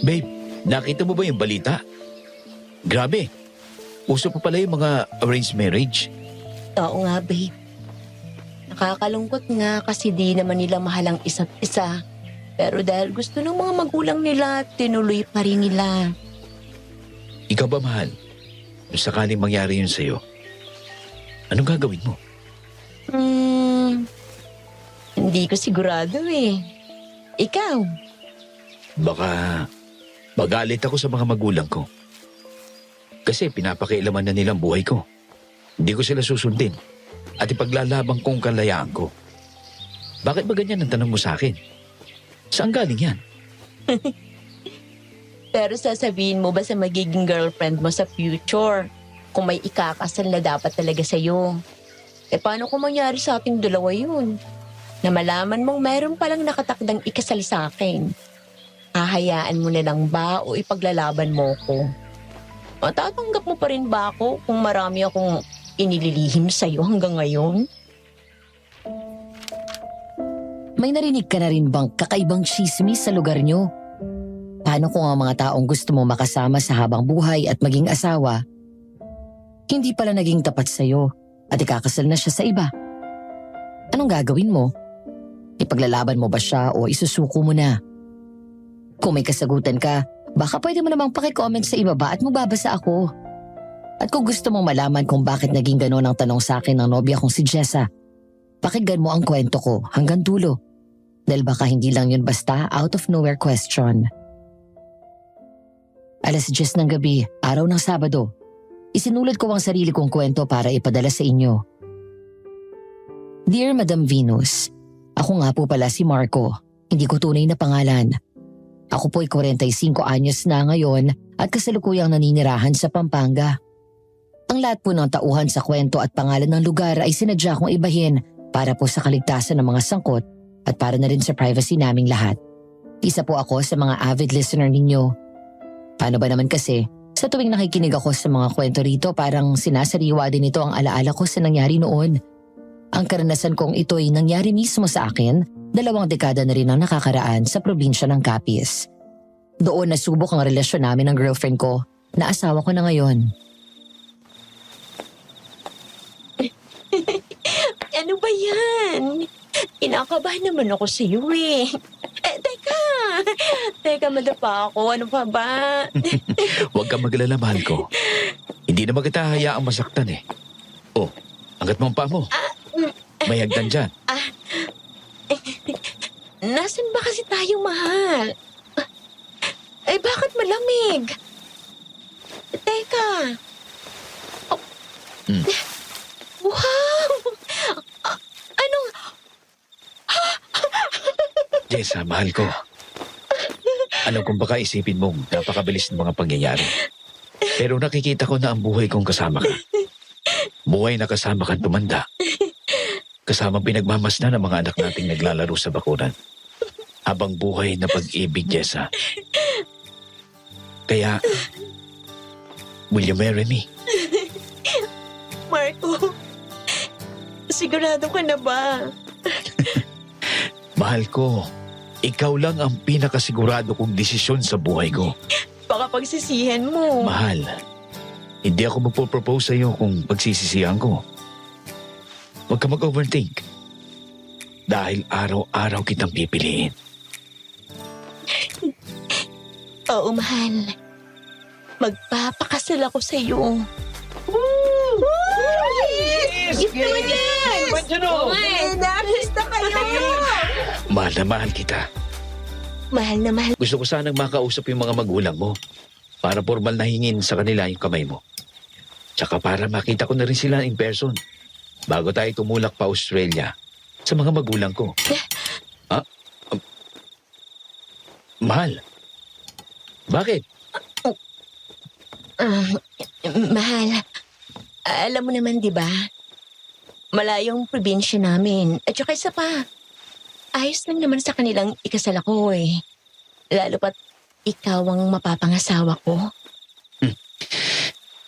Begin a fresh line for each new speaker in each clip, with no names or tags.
Babe, nakita mo ba yung balita? Grabe, uso pa pala yung mga arranged marriage.
Oo nga, babe. Nakakalungkot nga kasi di naman nila mahal ang isa't isa. Pero dahil gusto ng mga magulang nila, tinuloy pa rin nila.
Ikaw ba, mahal? Kung sakaling mangyari yun sa'yo, anong gagawin mo?
Hindi ko sigurado eh. Ikaw?
Baka magalit ako sa mga magulang ko. Kasi pinapakialaman na nilang buhay ko. Hindi ko sila susundin at ipaglalabang kong kalayaan ko. Bakit ba ganyan ang tanong mo sa akin? Saan galing yan?
Pero sasabihin mo ba sa magiging girlfriend mo sa future kung may ikakasal na dapat talaga sa'yo? Eh paano kung mangyari sa ating dalawa yun? Na malaman mong meron palang nakatakdang ikasal sa akin. Hahayaan mo na lang ba o ipaglalaban mo ko? Matatanggap mo pa rin ba ako kung marami akong inililihim sa'yo hanggang ngayon?
May narinig ka na rin bang kakaibang chismis sa lugar nyo? Paano kung ang mga taong gusto mo makasama sa habang buhay at maging asawa, hindi pala naging tapat sa'yo at ikakasal na siya sa iba? Anong gagawin mo? Ipaglalaban mo ba siya o isusuko mo na? Kung may kasagutan ka, baka pwede mo namang pakicomment sa ibaba at mababasa ako. At kung gusto mong malaman kung bakit naging gano'n ang tanong sa akin ng nobya kong si Jessa, pakinggan mo ang kwento ko hanggang dulo. Dahil baka hindi lang yun basta out of nowhere question. 10:00 ng gabi, araw ng Sabado. Isinulat ko ang sarili kong kwento para ipadala sa inyo. Dear Madam Venus, ako nga po pala si Marco. Hindi ko tunay na pangalan. Ako po'y 45 anyos na ngayon at kasalukuyang naninirahan sa Pampanga. Ang lahat po ng tauhan sa kwento at pangalan ng lugar ay sinadya kong ibahin para po sa kaligtasan ng mga sangkot at para na rin sa privacy naming lahat. Isa po ako sa mga avid listener ninyo. Paano ba naman kasi, sa tuwing nakikinig ako sa mga kwento rito parang sinasariwa din ito ang alaala ko sa nangyari noon. Ang karanasan kong ito'y nangyari mismo sa akin, 2 dekada na rin ang nakakaraan sa probinsya ng Capiz. Doon nasubok ang relasyon namin ng girlfriend ko na asawa ko na ngayon.
Ano ba yan? Kinakabahan naman ako sa iyo eh. Teka, madapa ako. Ano pa ba?
Huwag kang magalala, mahal ko. Hindi naman kita hayaang masaktan eh. Oh, angat mo ang paa mo. May hagdan dyan.
Nasaan ba kasi tayo, mahal? Eh, bakit malamig? Teka. Oh. Wow! Anong...
Jessa, mahal ko. Alam kong baka isipin mong napakabilis ng mga pangyayari. Pero nakikita ko na ang buhay kong kasama ka. Buhay na kasama kang tumanda. Kasama pinagmamasdan ng mga anak nating naglalaro sa bakuran. Habang buhay na pag-ibig, Jessa. Kaya, will you marry me?
Marco, sigurado ka na ba?
Mahal ko, ikaw lang ang pinakasigurado kong desisyon sa buhay ko.
Baka pagsisihan mo.
Mahal, hindi ako magpo-propose sa'yo kung pagsisisihan ko. Huwag ka mag-overthink. Dahil araw-araw kitang pipiliin.
Oo, mahal. Magpapakasal ako sa iyo. Yes! Gift naman yan! Narista kayo!
Mahal na mahal kita.
Mahal na mahal.
Gusto ko sanang makausap yung mga magulang mo para formal na hingin sa kanila yung kamay mo. Tsaka para makita ko na rin sila in person bago tayo tumulak pa Australia sa mga magulang ko. Ha? Mahal? Bakit?
Mahal, alam mo naman, di ba? Malayong probinsya namin. At saka isa pa, ayos lang naman sa kanilang ikasal ako eh. Lalo pat ikaw ang mapapangasawa ko?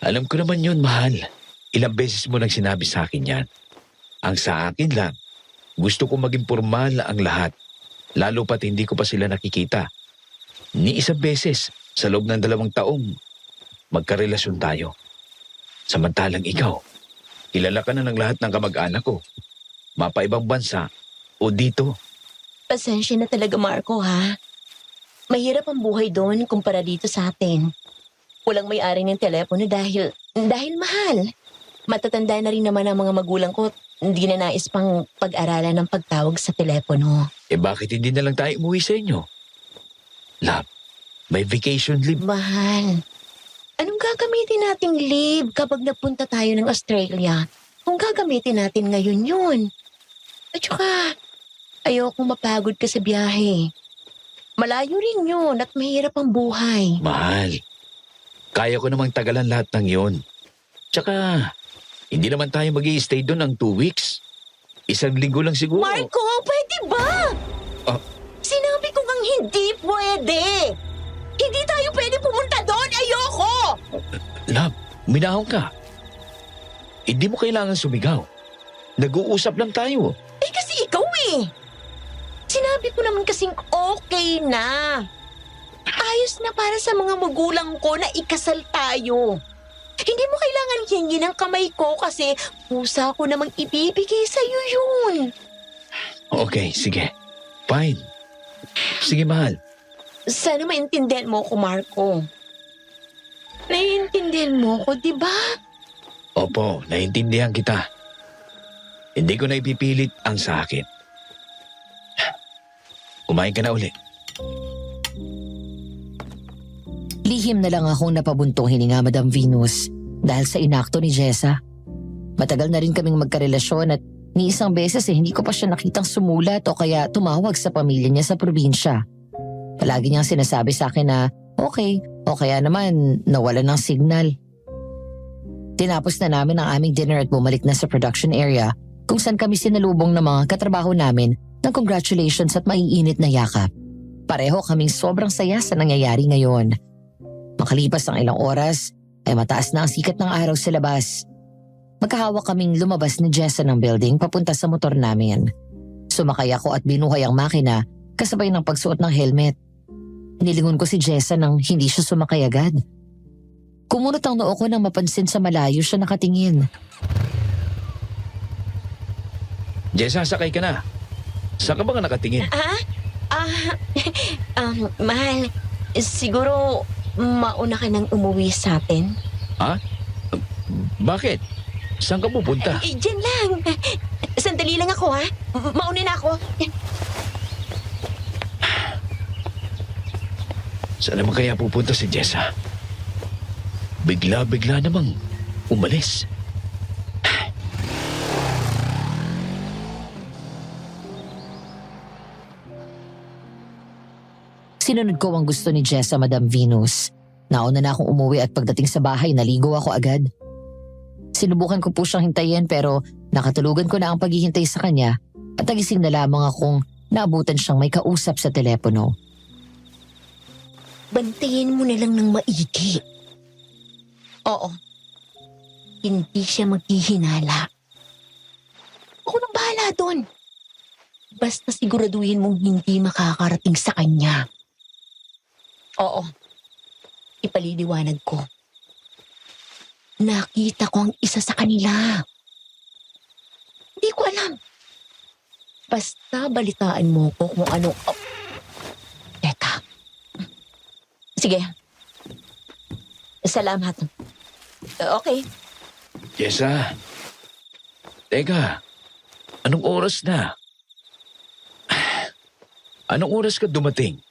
Alam ko naman yun, mahal. Ilang beses mo nang sinabi sa akin yan. Ang sa akin lang, gusto ko maging formal ang lahat. Lalo pat hindi ko pa sila nakikita. Ni isang beses sa loob ng 2 taong magkarelasyon tayo. Samantalang ikaw, kilala ka na ng lahat ng kamag-anak ko. Mapaibang bansa o dito.
Pasensya na talaga, Marco, ha? Mahirap ang buhay doon kumpara dito sa atin. Walang may-ari ng telepono dahil mahal. Matatanda na rin naman ang mga magulang ko. Hindi na nais pang pag-aralan ng pagtawag sa telepono.
Bakit hindi na lang tayo umuwi sa inyo? Love, may vacation leave.
Mahal, anong gagamitin nating leave kapag napunta tayo ng Australia? Kung gagamitin natin ngayon yun. At saka, ayokong mapagod ka sa biyahe. Malayo rin yun at mahirap ang buhay.
Mahal, kaya ko namang tagalan lahat ng yon. Tsaka, hindi naman tayo mag-i-stay doon ng 2 weeks. 1 linggo lang siguro.
Marco, pwede ba?
Ah.
Sinabi ko ngang hindi pwede. Hindi tayo pwede pumunta doon. Ayoko!
Love, minahon ka. Hindi mo kailangan sumigaw. Nag-uusap lang tayo.
Kasi ikaw eh. Sinabi ko naman kasing okay na. Ayos na para sa mga magulang ko na ikasal tayo. Hindi mo kailangan hingin ang kamay ko kasi pusa ko namang ibibigay sa'yo yun.
Okay, sige. Fine. Sige, mahal.
Sana maintindihan mo ko, Marco. Naiintindihan mo ko, di ba?
Opo, naiintindihan kita. Hindi ko na ipipilit ang sa akin. Kumain ka na uli.
Lihim na lang akong napabuntong hininga, Madam Venus, dahil sa inakto ni Jessa. Matagal na rin kaming magkarelasyon at ni isang beses hindi ko pa siya nakitang sumulat o kaya tumawag sa pamilya niya sa probinsya. Palagi niyang sinasabi sa akin na okay, o kaya naman nawala ng signal. Tinapos na namin ang aming dinner at bumalik na sa production area kung saan kami sinalubong ng mga katrabaho namin ng congratulations at maiinit na yakap. Pareho kaming sobrang saya sa nangyayari ngayon. Makalipas ang ilang oras, ay mataas na ang sikat ng araw sa labas. Magkahawak kaming lumabas ni Jessa ng building papunta sa motor namin. Sumakay ako at binuhay ang makina kasabay ng pagsuot ng helmet. Nilingon ko si Jessa nang hindi siya sumakay agad. Kumunot ang noo ko nang mapansin sa malayo siya nakatingin.
Jessa, sakay ka na. Saan ka ba nakatingin?
Mahal, siguro mauna ka nang umuwi sa atin.
Ha? Bakit? Saan ka pupunta?
Diyan lang. Sandali lang ako, ha? Mauna na ako.
Saan naman kaya pupunta si Jessa? Bigla-bigla namang umalis.
Sinunod ko ang gusto ni Jessa, Madam Venus. Nauna na akong umuwi at pagdating sa bahay, naligo ako agad. Sinubukan ko po siyang hintayin pero nakatulugan ko na ang paghihintay sa kanya at nagising na lamang akong naabutan siyang may kausap sa telepono.
Bantayin mo na lang ng maigi. Oo. Hindi siya maghihinala. Ako nang bahala doon. Basta siguraduhin mong hindi makakarating sa kanya. Oo. Ipaliliwanag ko. Nakita ko ang isa sa kanila. Hindi ko alam. Basta balitaan mo ko kung ano... Oh. Teka. Sige. Salamat. Okay.
Jessa. Teka. Anong oras na? Anong oras ka dumating?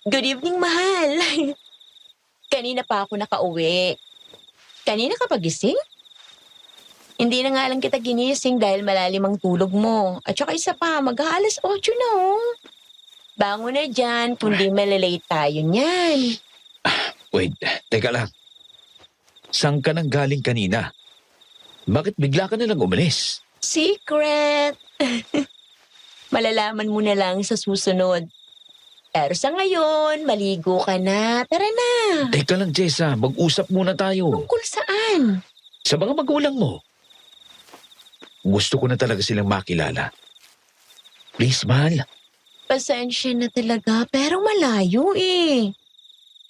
Good evening, mahal. Kanina pa ako nakauwi. Kanina ka pagising? Hindi na nga lang kita ginising dahil malalim ang tulog mo. At saka isa pa, mag-aalas 8 na oh. Bango na dyan, kundi malalate tayo niyan.
Wait, teka lang. Saan ka nang galing kanina? Bakit bigla ka nalang umalis?
Secret! Malalaman mo na lang sa susunod. Pero sa ngayon, maligo ka na. Tara na.
Teka lang, Jessa. Mag-usap muna tayo.
Tungkol saan?
Sa mga magulang mo. Gusto ko na talaga silang makilala. Please, mahal.
Pasensya na talaga, pero malayo eh.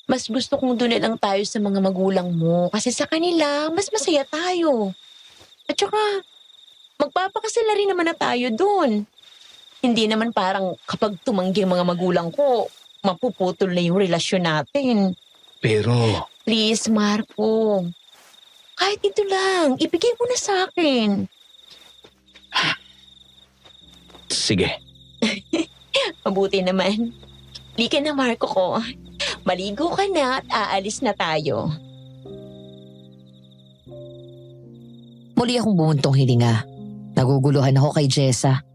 Mas gusto kong doon na lang tayo sa mga magulang mo kasi sa kanila, mas masaya tayo. At saka, magpapakasala rin naman na tayo doon. Hindi naman parang kapag tumanggi ang mga magulang ko, mapuputol na yung relasyon natin.
Pero,
Please, Marco. Kahit ito lang, ibigay mo na sa akin.
sige.
Mabuti naman. Lika na, Marco ko. Maligo ka na at aalis na tayo.
Muli akong bumuntong hilinga. Naguguluhan ako kay Jessa.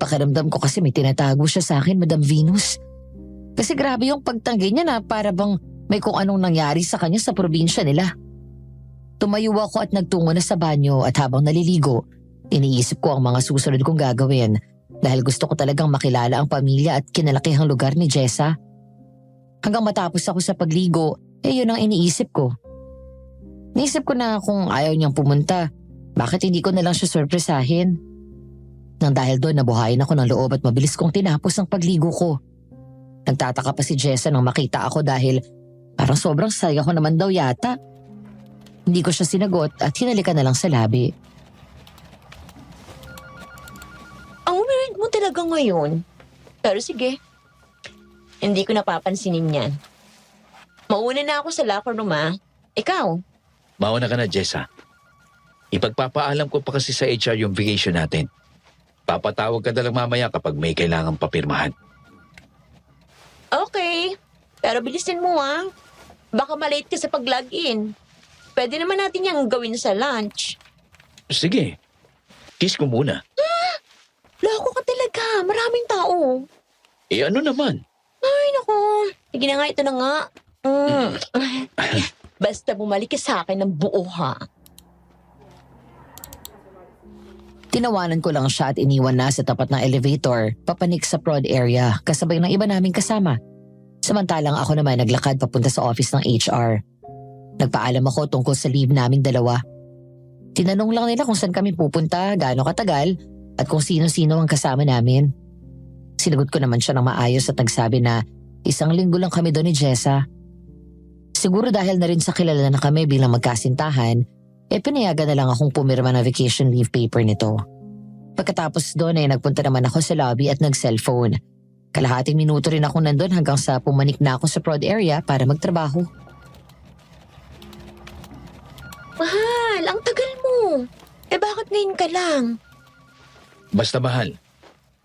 Pakiramdam ko kasi may tinatago siya sa akin, Madam Venus. Kasi grabe yung pagtanggi niya na para bang may kung anong nangyari sa kanya sa probinsya nila. Tumayo ako at nagtungo na sa banyo at habang naliligo, iniisip ko ang mga susunod kong gagawin dahil gusto ko talagang makilala ang pamilya at kinalakihang lugar ni Jessa. Hanggang matapos ako sa pagligo, yun ang iniisip ko. Naisip ko na kung ayaw niyang pumunta, bakit hindi ko na lang siya surpresahin? Nang dahil doon nabuhayin ako ng loob at mabilis kong tinapos ang pagligo ko. Nagtataka pa si Jessa nang makita ako dahil parang sobrang saya ko naman daw yata. Hindi ko siya sinagot at hinalikan na lang sa labi.
Ang weird mo talaga ngayon. Pero sige, hindi ko napapansinin yan. Mauna na ako sa locker room ah. Ikaw?
Mauna ka na, Jessa. Ipagpapaalam ko pa kasi sa HR yung vacation natin. Papatawag ka na lang mamaya kapag may kailangang papirmahan.
Okay. Pero bilisin mo ah. Baka malate ka sa pag-login. Pwede naman natin yung gawin sa lunch.
Sige. Kiss ko muna.
Loko ka talaga. Maraming tao.
Eh ano naman?
Ay, naku. Sige na nga, ito na nga. Basta bumalik ka sa akin ng buo ha.
Tinawanan ko lang siya at iniwan na sa tapat ng elevator, papanik sa prod area kasabay ng iba naming kasama. Samantalang ako naman naglakad papunta sa office ng HR. Nagpaalam ako tungkol sa leave naming dalawa. Tinanong lang nila kung saan kami pupunta, gaano katagal, at kung sino-sino ang kasama namin. Sinagot ko naman siya ng maayos at nagsabi na 1 linggo lang kami doon ni Jessa. Siguro dahil na rin sa kilala na kami bilang magkasintahan, pinayagan na lang akong pumirma ng vacation leave paper nito. Pagkatapos doon nagpunta naman ako sa lobby at nag-cellphone. Kalahating minuto rin ako nandun hanggang sa pumanik na ako sa prod area para magtrabaho.
Mahal, ang tagal mo. Bakit ngayon ka lang?
Basta mahal.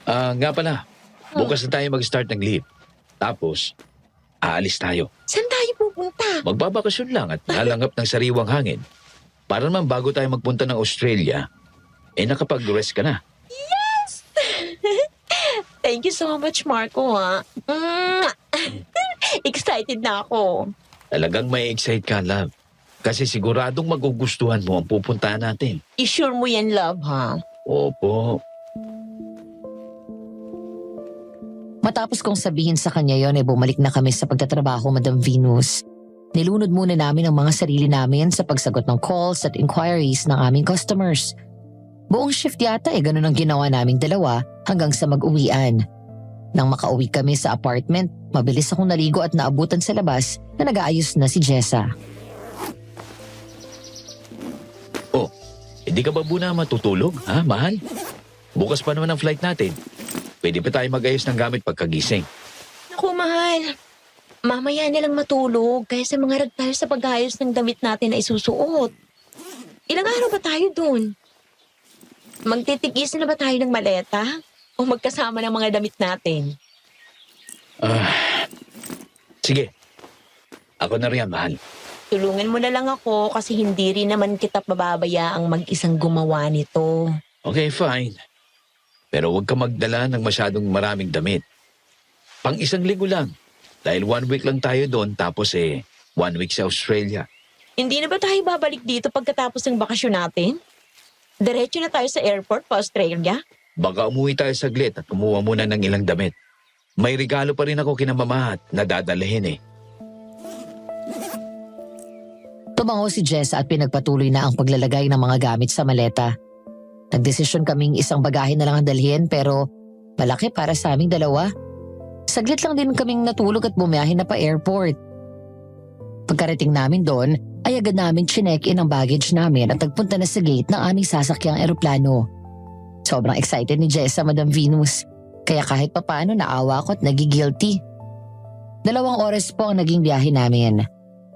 Nga pala, bukas na tayo mag-start ng leave. Tapos, aalis tayo.
Saan tayo pupunta?
Magbabakasyon lang at lalangap ng sariwang hangin. Para naman bago tayo magpunta ng Australia, nakapag-rest ka na.
Thank you so much, Marco, ha? Excited na ako.
Talagang may excite ka, love. Kasi siguradong magugustuhan mo ang pupuntahan natin.
I-sure mo yan, love, ha?
Opo.
Matapos kong sabihin sa kanya yon bumalik na kami sa pagtatrabaho, Madam Venus. Nilunod muna namin ang mga sarili namin sa pagsagot ng calls at inquiries ng aming customers. Buong shift yata ganun ang ginawa naming dalawa hanggang sa mag-uwian. Nang makauwi kami sa apartment, mabilis akong naligo at naabutan sa labas na nag-aayos na si Jessa.
Oh, hindi ka ba muna matutulog, ha, mahal? Bukas pa naman ang flight natin. Pwede pa tayo mag-ayos ng gamit pagkagising.
Naku, mahal. Mamaya na lang matulog kaysa mangarag tayo sa pag-ayos ng damit natin na isusuot. Ilang araw ba tayo dun? Magtitigis na ba tayo ng maleta? O magkasama ng mga damit natin?
Sige. Ako na riyan, mahal.
Tulungan mo na lang ako kasi hindi rin naman kita pababayaang mag-isang gumawa nito.
Okay, fine. Pero huwag ka magdala ng masyadong maraming damit. Pang 1 linggo lang. Dahil 1 week lang tayo doon tapos 1 week sa Australia.
Hindi na ba tayo babalik dito pagkatapos ng bakasyon natin? Diretso na tayo sa airport pa Australia?
Baka umuwi tayo saglit at kumuha muna ng ilang damit. May regalo pa rin ako kina mama at nadadalhin eh.
Tumango si Jessa at pinagpatuloy na ang paglalagay ng mga gamit sa maleta. Nagdesisyon kaming isang bagahe na lang ang dalhin pero malaki para sa aming dalawa. Saglit lang din kaming natulog at bumiyahe na pa airport. Pagkarating namin doon ay agad namin chinek-in ang baggage namin at nagpunta na sa gate ng aming sasakyang eroplano. Sobrang excited ni Jessa, Madam Venus. Kaya kahit papaano naawa ko at nagigilty. 2 oras po ang naging biyahe namin.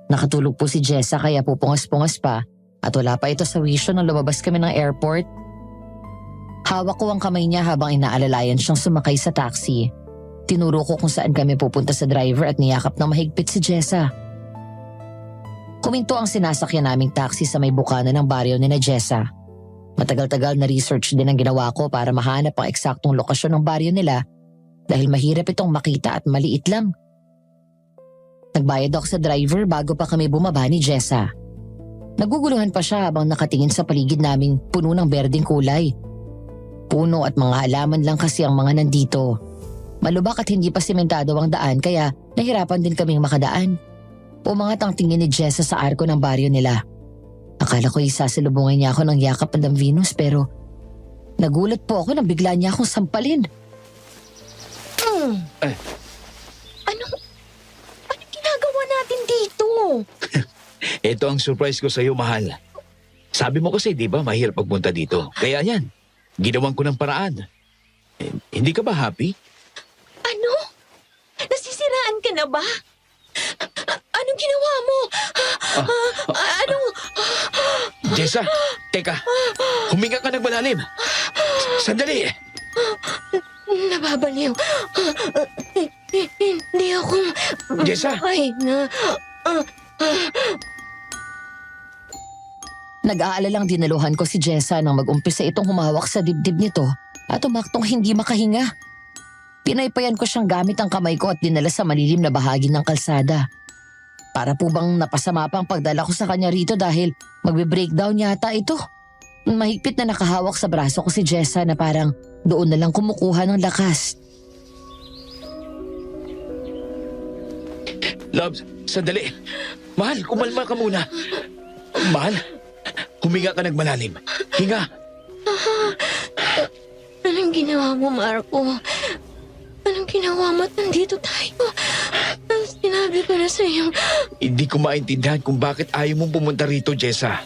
Nakatulog po si Jessa kaya pupungas-pungas pa at wala pa ito sa wisyo nang lumabas kami ng airport. Hawak ko ang kamay niya habang inaalalayan siyang sumakay sa taxi. Tinuro ko kung saan kami pupunta sa driver at niyakap ng mahigpit si Jessa. Kuminto ang sinasakyan naming taxi sa may bukana ng baryo ni na Jessa. Matagal-tagal na research din ang ginawa ko para mahanap ang eksaktong lokasyon ng baryo nila dahil mahirap itong makita at maliit lang. Nagbayad ako sa driver bago pa kami bumaba ni Jessa. Naguguluhan pa siya habang nakatingin sa paligid naming puno ng berdeng kulay. Puno at mga halaman lang kasi ang mga nandito. Malubak at hindi pa sementado ang daan kaya nahirapan din kaming makadaan. Umangat ang tingin ni Jessa sa arko ng baryo nila. Akala ko isasalubungin niya ako ng yakap, Madam Venus, pero nagulat po ako nang bigla niya akong sampalin.
Anong ginagawa natin dito?
Ito ang surprise ko sa'yo, mahal. Sabi mo kasi, di ba, mahirap pagpunta dito. Kaya yan, ginawan ko ng paraan. Hindi ka ba happy?
Ano? Nasisiraan ka na ba? Anong ginawa mo? Anong...
Jessa, teka. Huminga ka ng malalim. Sandali.
Nababaliw. Hindi ako...
Jessa!
Ay,
Nag-aalalang dinaluhan ko si Jessa nang mag-umpisa itong humawak sa dibdib nito at umaktong hindi makahinga. Pinaypayan ko siyang gamit ang kamay ko at dinala sa malilim na bahagi ng kalsada. Para po bang napasama pa ang pagdala ko sa kanya rito dahil magbe-breakdown yata ito. Mahigpit na nakahawak sa braso ko si Jessa na parang doon na lang kumukuha ng lakas.
Loves, sandali. Mahal, kumalma ka muna. Mahal, huminga ka ng malalim. Hinga.
Anong ginawa mo, Marco? Anong ginawa mo at nandito tayo? Sinabi ko na sa'yo.
Hindi ko maintindihan kung bakit ayaw mong pumunta rito, Jessa.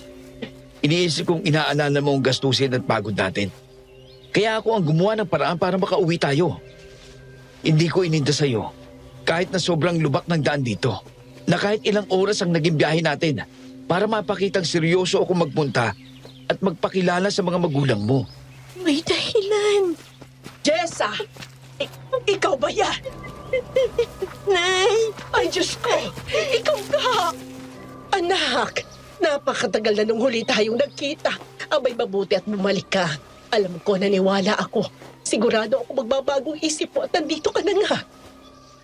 Iniisip kong inaalala mo ang gastusin at pagod natin. Kaya ako ang gumawa ng paraan para makauwi tayo. Hindi ko ininda sa'yo, kahit na sobrang lubak ng daan dito, na kahit ilang oras ang naging biyahe natin para mapakitang seryoso ako magpunta at magpakilala sa mga magulang mo.
May dahilan.
Jessa! Ikaw ba yan?
Nay!
Ay, Diyos ko! Ikaw ka! Anak! Napakatagal na nung huli tayong nagkita. Abay, mabuti at bumalik ka. Alam ko, naniwala ako. Sigurado ako magbabagong isip mo at nandito ka na nga.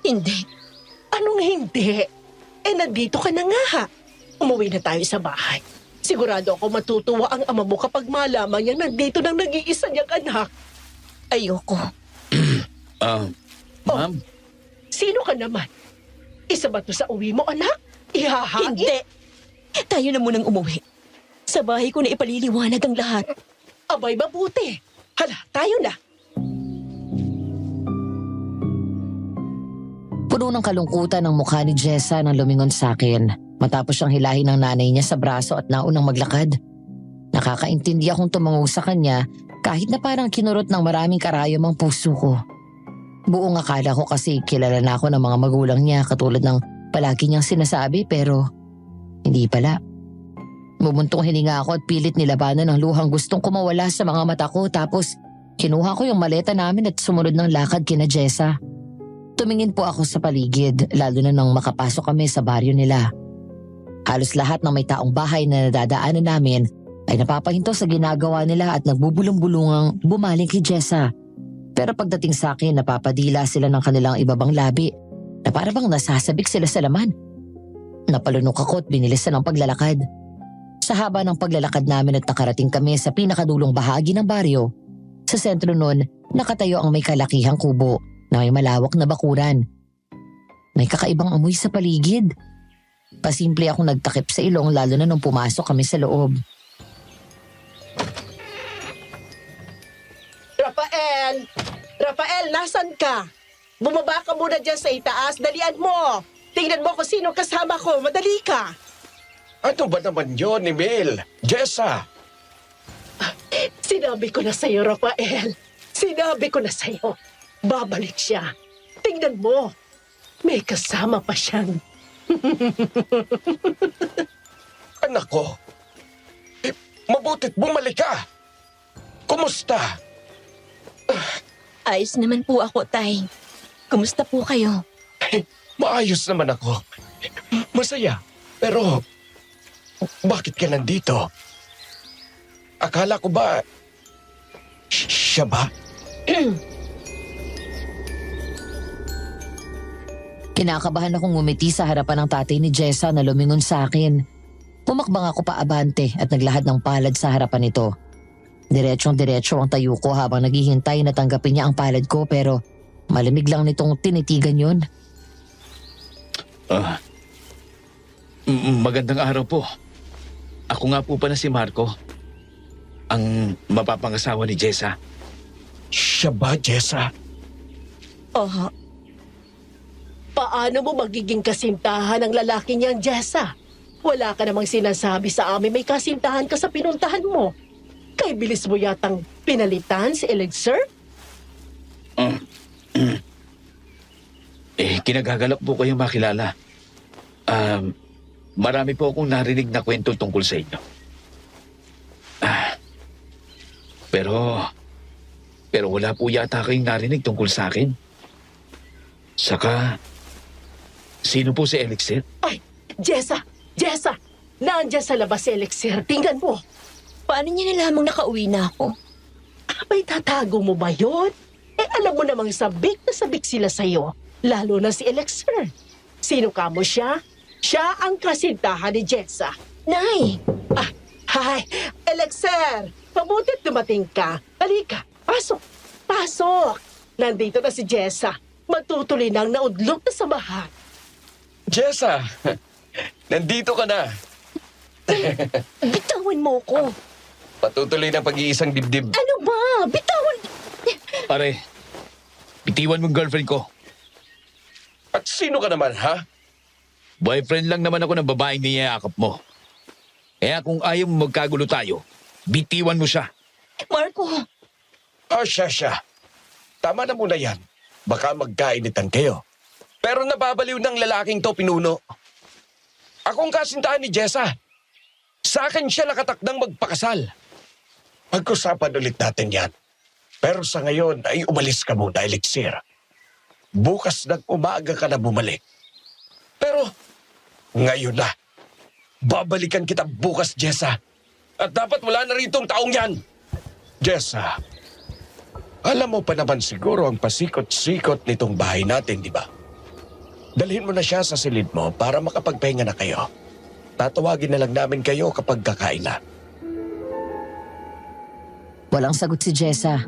Hindi.
Anong hindi? Nandito ka na nga. Umuwi na tayo sa bahay. Sigurado ako matutuwa ang ama mo kapag malaman niya nandito ng nag-iisa niyang anak.
Ayoko.
Ma'am,
Sino ka naman? Isa ba to sa uwi mo, anak? Ihahain?
Hindi. Tayo na munang umuwi. Sa bahay ko na ipaliliwanag ang lahat.
Abay, mabuti. Hala, tayo na.
Puno ng kalungkutan ang mukha ni Jessa nang lumingon sa akin matapos siyang hilahin ng nanay niya sa braso at naunang maglakad. Nakakaintindi akong tumango sa kanya kahit na parang kinurot ng maraming karayom ang puso ko. Buong akala ko kasi kilala na ako ng mga magulang niya katulad ng palagi niyang sinasabi pero hindi pala. Bumuntong hininga ako at pilit nilabanan ng luhang gustong kumawala sa mga mata ko tapos kinuha ko yung maleta namin at sumunod ng lakad kina Jessa. Tumingin po ako sa paligid lalo na nang makapasok kami sa baryo nila. Halos lahat ng may taong bahay na nadadaanan namin ay napapahinto sa ginagawa nila at nagbubulong-bulungang bumaling kay Jessa. Pero pagdating sa akin napapadila sila ng kanilang ibabang labi na para bang nasasabik sila sa laman. Napalunok ako at binilisan ang paglalakad. Sa haba ng paglalakad namin at nakarating kami sa pinakadulong bahagi ng baryo, sa sentro nun nakatayo ang may kalakihang kubo na may malawak na bakuran. May kakaibang amoy sa paligid. Pasimple akong nagtakip sa ilong lalo na nung pumasok kami sa loob.
Rafael! Rafael, nasan ka? Bumaba ka muna dyan sa itaas. Dalian mo! Tingnan mo kung sino kasama ko. Madali ka!
Ano ba naman yun, Emil? Jessa!
Sinabi ko na sa'yo, Rafael. Sinabi ko na sa'yo. Babalik siya. Tingnan mo. May kasama pa siyang.
Anak ko, mabutit bumalik ka. Kumusta?
Ayos naman po ako, Tay. Kumusta po kayo?
Maayos naman ako. Masaya. Pero, bakit ka nandito? Akala ko ba, siya ba?
Kinakabahan akong ngumiti sa harapan ng tatay ni Jessa na lumingon sa akin. Pumakbang ako paabante at naglahad ng palad sa harapan nito. Diretsong-diretso ang tayo ko habang naghihintay na tanggapin niya ang palad ko pero malamig lang nitong tinitigan yun.
Magandang araw po. Ako nga po pala si Marco. Ang mapapangasawa ni Jessa.
Siya ba, Jessa?
Oho.
Paano mo magiging kasintahan ng lalaki niyang Jessa? Wala ka namang sinasabi sa amin may kasintahan ka sa pinuntahan mo. Kay bilis mo yatang pinalitan si Elixir?
Kinagagalak po kayo makilala. Marami po akong narinig na kwento tungkol sa inyo. Pero wala po yata kayong narinig tungkol sa akin. Saka, sino po si Elixir?
Ay, Jessa! Jessa! Nandiyan sa labas si Elixir. Tingnan mo.
Paano niya nalamang nakauwi na ako?
Abay, tatago mo ba yun? Alam mo namang sabik na sabik sila sa'yo. Lalo na si Elixir. Sino ka mo siya? Siya ang kasintahan ni Jessa.
Nay!
Hi, Elixir! Mabutit dumating ka. Halika, pasok. Pasok! Nandito na si Jessa. Matutuloy ng naudlot na samahan.
Jessa! Nandito ka na.
Bitawan mo ko!
Patutuloy ng pag-iisang dibdib.
Ano ba? Bitawan!
Pare, bitiwan mong girlfriend ko.
At sino ka naman, ha?
Boyfriend lang naman ako ng babaeng niyayakap mo. Kaya kung ayaw mo magkagulo tayo, bitiwan mo siya.
Marco!
Siya. Tama na muna yan. Baka magkainitan kayo. Pero nababaliw ng lalaking to, pinuno. Akong kasintahan ni Jessa. Sa akin siya nakatakdang magpakasal. Pag-usapan ulit natin yan. Pero sa ngayon ay umalis ka muna, Elixir. Bukas ng umaga ka na bumalik. Pero ngayon na. Babalikan kita bukas, Jessa. At dapat wala na rito ang taong yan. Jessa, alam mo pa naman siguro ang pasikot-sikot nitong bahay natin, di ba? Dalhin mo na siya sa silid mo para makapagpahinga na kayo. Tatawagin na lang namin kayo kapag kakain na.
Walang sagot si Jessa.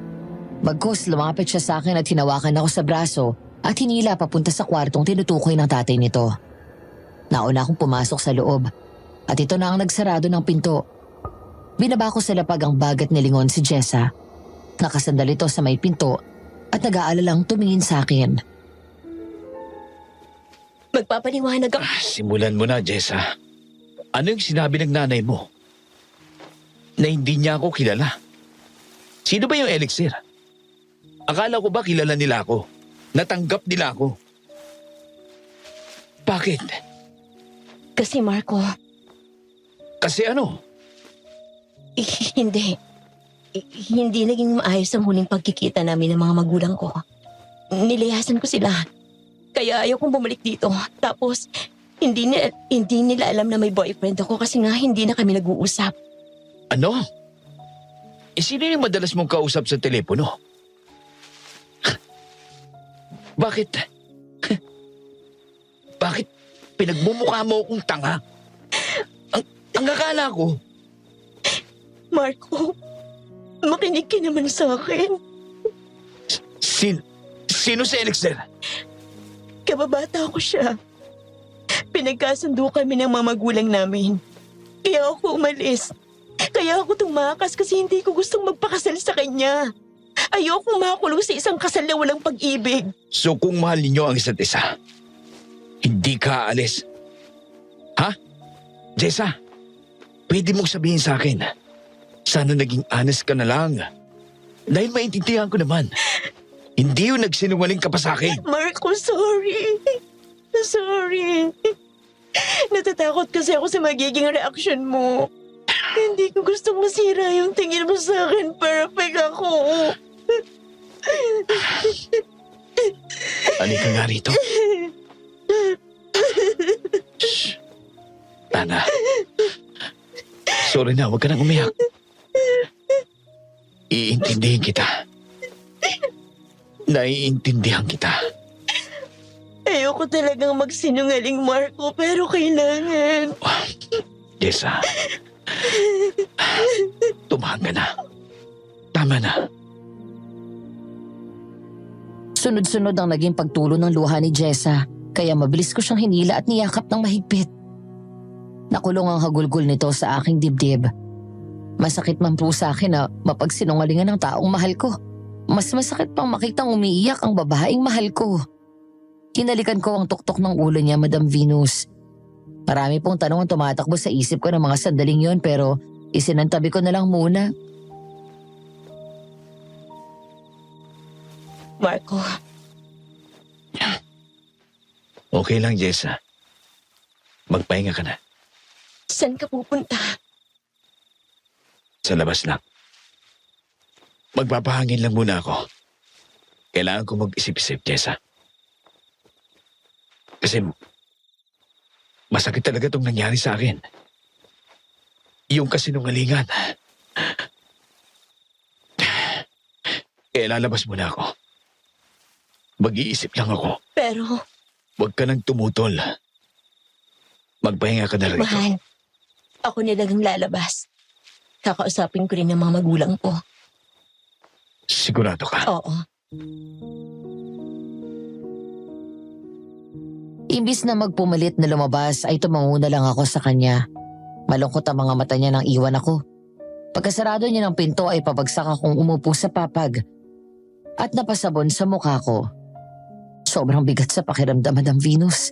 Bagkus lumapit siya sa akin at hinawakan ako sa braso at hinila papunta sa kwartong tinutukoy ng tatay nito. Nauna akong pumasok sa loob at ito na ang nagsarado ng pinto. Binaba ko sa lapag ang bagat nilingon si Jessa. Nakasandal ito sa may pinto at nag-aalalang tumingin sa akin.
Magpapaliwanag ako.
Simulan mo na, Jessa. Ano yung sinabi ng nanay mo? Na hindi niya ako kilala. Sino ba yung Elixir? Akala ko ba kilala nila ako? Natanggap nila ako? Bakit?
Kasi Marco,
Kasi ano?
hindi. Hindi naging maayos ang huling pagkikita namin ng mga magulang ko. Nilayasan ko sila. Kaya ayaw kong bumalik dito. Tapos, hindi nila alam na may boyfriend ako kasi nga hindi na kami nag-uusap.
Ano? Sino yung madalas mong kausap sa telepono? Bakit? Bakit pinagmumukha mo akong tanga? Ang akala ko,
Marco, makinig ka naman sa akin.
Sino si Elixir?
Kababata ko siya. Pinagkasundo kami ng mga magulang namin. Kaya ako umalis. Kaya ako tumakas kasi hindi ko gustong magpakasal sa kanya. Ayoko makulong sa isang kasal na walang pag-ibig.
So kung mahal ninyo ang isa't isa, hindi ka aalis. Ha? Jessa, pwede mong sabihin sa akin, sana naging honest ka na lang. Dahil maintindihan ko naman, hindi yung nagsinungaling ka pa sa akin.
Marco, sorry. Sorry. Natatakot kasi ako sa magiging reaksyon mo. Hindi ko gustong masira yung tingin mo sa akin. Perfect ako.
Halika nga rito. Shh. Tana. Sorry na, huwag ka nang umiyak. Iintindihin kita. Naiintindihan kita.
Ayoko talagang magsinungaling, Marco, pero kailangan.
Jessa. Tumahang ka na. Tama na.
Sunod-sunod ang naging pagtulo ng luha ni Jessa, kaya mabilis ko siyang hinila at niyakap ng mahigpit. Nakulong ang hagulgol nito sa aking dibdib. Masakit man po sa akin na mapagsinungalingan ng taong mahal ko. Mas masakit pang makitang umiiyak ang babaeng mahal ko. Hinalikan ko ang tuktok ng ulo niya, Madam Venus. Marami pong tanong ang tumatakbo sa isip ko ng mga sandaling yon pero isinantabi ko na lang muna.
Marco,
Okay lang, Jessa. Magpahinga ka na.
saan ka pupunta?
Sa labas lang. Magpapahangin lang muna ako. Kailangan ko mag-isip-isip, Jessa. Kasi masakit talaga itong nangyari sa akin. Yung kasinungalingan. Kaya lalabas muna ako. Mag-iisip lang ako.
Pero,
Huwag ka nang tumutol. Magpahinga ka na rito.
mahal, ako nilagang lalabas. Kakausapin ko rin ng mga magulang ko.
Sigurado ka?
Oo.
Imbis na magpumalit na lumabas ay tumanguna lang ako sa kanya. Malungkot ang mga mata niya nang iwan ako. Pagkasarado niya ng pinto ay pabagsak akong umupo sa papag at napasabon sa mukha ko. Sobrang bigat sa pakiramdam, Madam Venus.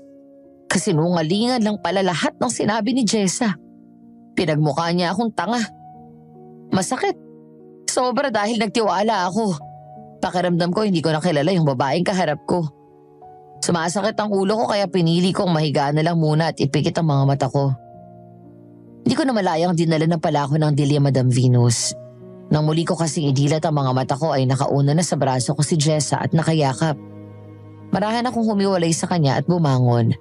Kasinungalingan lang pala lahat ng sinabi ni Jessa. Pinagmukha niya akong tanga. Masakit. Sobra dahil nagtiwala ako. Pakiramdam ko hindi ko nakilala yung babaeng kaharap ko. Sumasakit ang ulo ko kaya pinili kong mahiga na lang muna at ipikit ang mga mata ko. Hindi ko na malayang dinala na pala ako ng dilya, Madam Venus. Nang muli ko kasing idilat ang mga mata ko ay nakauna na sa braso ko si Jessa at nakayakap. Marahan akong humiwalay sa kanya at bumangon.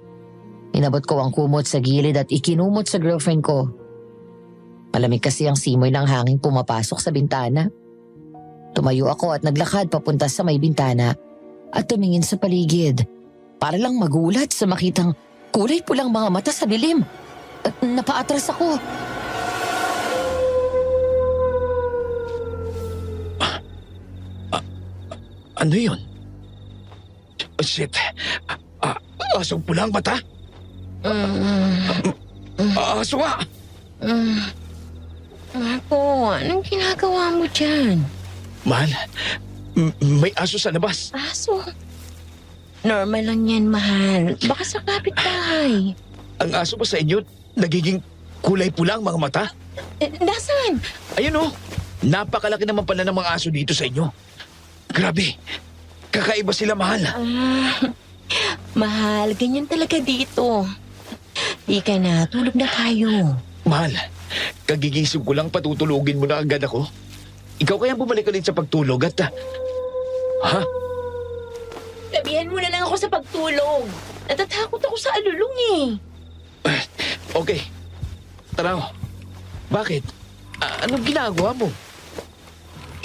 Inabot ko ang kumot sa gilid at ikinumot sa girlfriend ko. Malamig kasi ang simoy ng hangin pumapasok sa bintana. Tumayo ako at naglakad papunta sa may bintana at tumingin sa paligid. Para lang magulat sa makitang kulay pulang mga mata sa dilim. At napaatras ako.
Ano yun? Oh, shit. Asong pulang mata? Aso nga!
Marco, anong ginagawa mo dyan?
Mahal, may aso sa labas.
Aso? Normal lang yan, mahal. Baka sa kapitbahay.
Ang aso ba sa inyo, nagiging kulay pula ang mga mata?
Nasaan?
Ayun oh, napakalaki naman pala ng mga aso dito sa inyo. Grabe, kakaiba sila, mahal.
Mahal, ganyan talaga dito. Ika na, tulog na tayo.
Mahal, kagigising ko lang patutulugin mo na agad ako. Ikaw kaya bumalik ulit sa pagtulog at... Ha?
Sabihan mo na lang ako sa pagtulog. Natatakot ako sa alulong eh.
Okay, tara oh. Bakit? Anong ginagawa mo?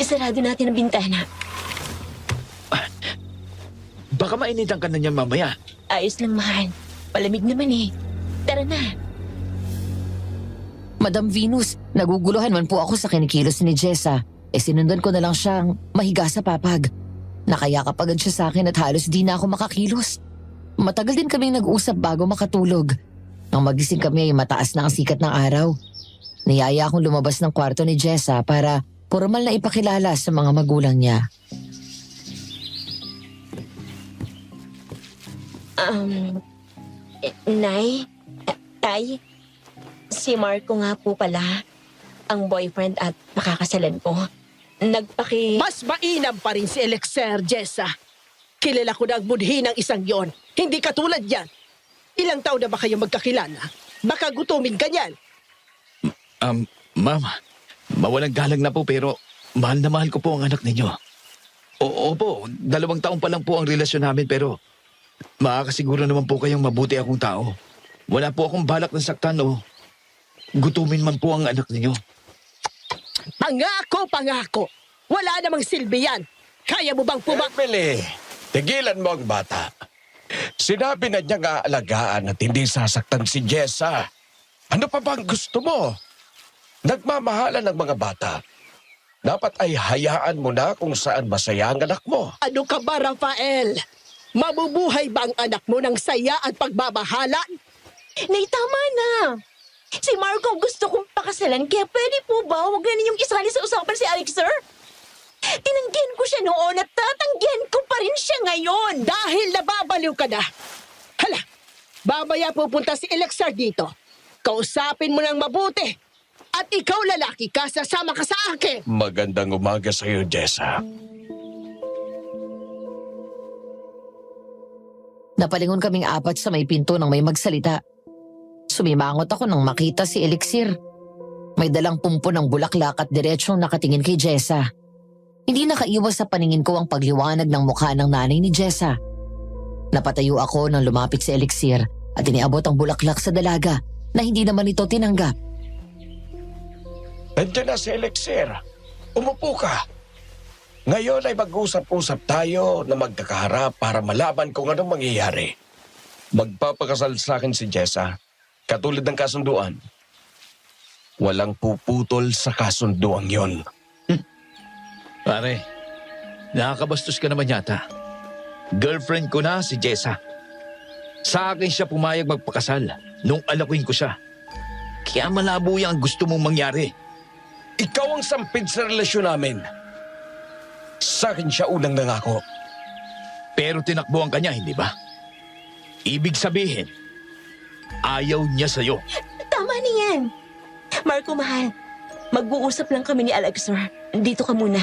Isarado natin ang bintana.
Baka mainitan ka na niyan mamaya.
Ayos lang, mahal. Palamig naman eh. Tara na.
Madam Venus, naguguluhan man po ako sa kinikilos ni Jessa. Sinundan ko na lang siyang mahiga sa papag. Nakayakap agad siya sa akin at halos di na ako makakilos. Matagal din kaming nag-usap bago makatulog. Nang magising kami ay mataas na ang sikat ng araw. Niyaya akong lumabas ng kwarto ni Jessa para formal na ipakilala sa mga magulang niya.
Nay, Tay, si Marco nga po pala, ang boyfriend at makakasalan ko.
Mas mainam pa rin si Elixir, Jessa. Kilala ko na ang budhi ng isang yon. Hindi katulad yan. Ilang taon na ba kayo magkakilala? Baka gutumin ka niyan.
Ma'am, mawalang galang na po pero mahal na mahal ko po ang anak ninyo. Opo, 2 taon pa lang po ang relasyon namin pero makakasiguro naman po kayong mabuti akong tao. Wala po akong balak na saktan o gutumin man po ang anak ninyo.
Pangako! Wala namang silbi yan. Kaya mo bang
Emily, tigilan mo ang bata. Sinabi na niya nga alagaan at hindi sasaktan si Jessa. Ano pa bang gusto mo? Nagmamahalan ng mga bata. Dapat ay hayaan mo na kung saan masaya ang anak mo.
Ano ka ba, Rafael? Mabubuhay ba ang anak mo ng saya at pagbabahalan?
Nay, tama na. Si Marco gusto kong pakasalan, kaya pwede po ba huwag na ninyong isali sa usapan si Elixir? Tinanggihan ko siya noon at tatanggihan ko pa rin siya ngayon.
Dahil nababaliw ka na. Hala, babaya pupunta si Elixir dito. Kausapin mo ng mabuti. At ikaw lalaki ka, sasama ka sa akin.
Magandang umaga sa iyo, Jessa.
Napalingon kaming 4 sa may pinto nang may magsalita. Sumimangot ako nang makita si Elixir. May dalang pumpo ng bulaklak at diretsong nakatingin kay Jessa. Hindi nakaiwas sa paningin ko ang pagliwanag ng mukha ng nanay ni Jessa. Napatayo ako nang lumapit si Elixir at iniabot ang bulaklak sa dalaga na hindi naman ito tinanggap.
Nandiyan na si Elixir. Umupo ka. Ngayon ay mag-usap-usap tayo na magkakaharap para malaman kung anong mangyayari. Magpapakasal sa akin si Jessa. Katulad ng kasunduan. Walang puputol sa kasunduang yon.
Pare, nakakabastos ka naman yata. Girlfriend ko na si Jessa. Sa akin siya pumayag magpakasal nung alakwin ko siya. Kaya malabo yan ang gusto mong mangyari.
Ikaw ang sampid sa relasyon namin. Sa akin siya unang nangako.
Pero tinakbo ang kanya, hindi ba? Ibig sabihin, ayaw niya sa'yo.
Tama na yan. Marco, mahal. Mag-uusap lang kami ni Elixir. Dito ka muna.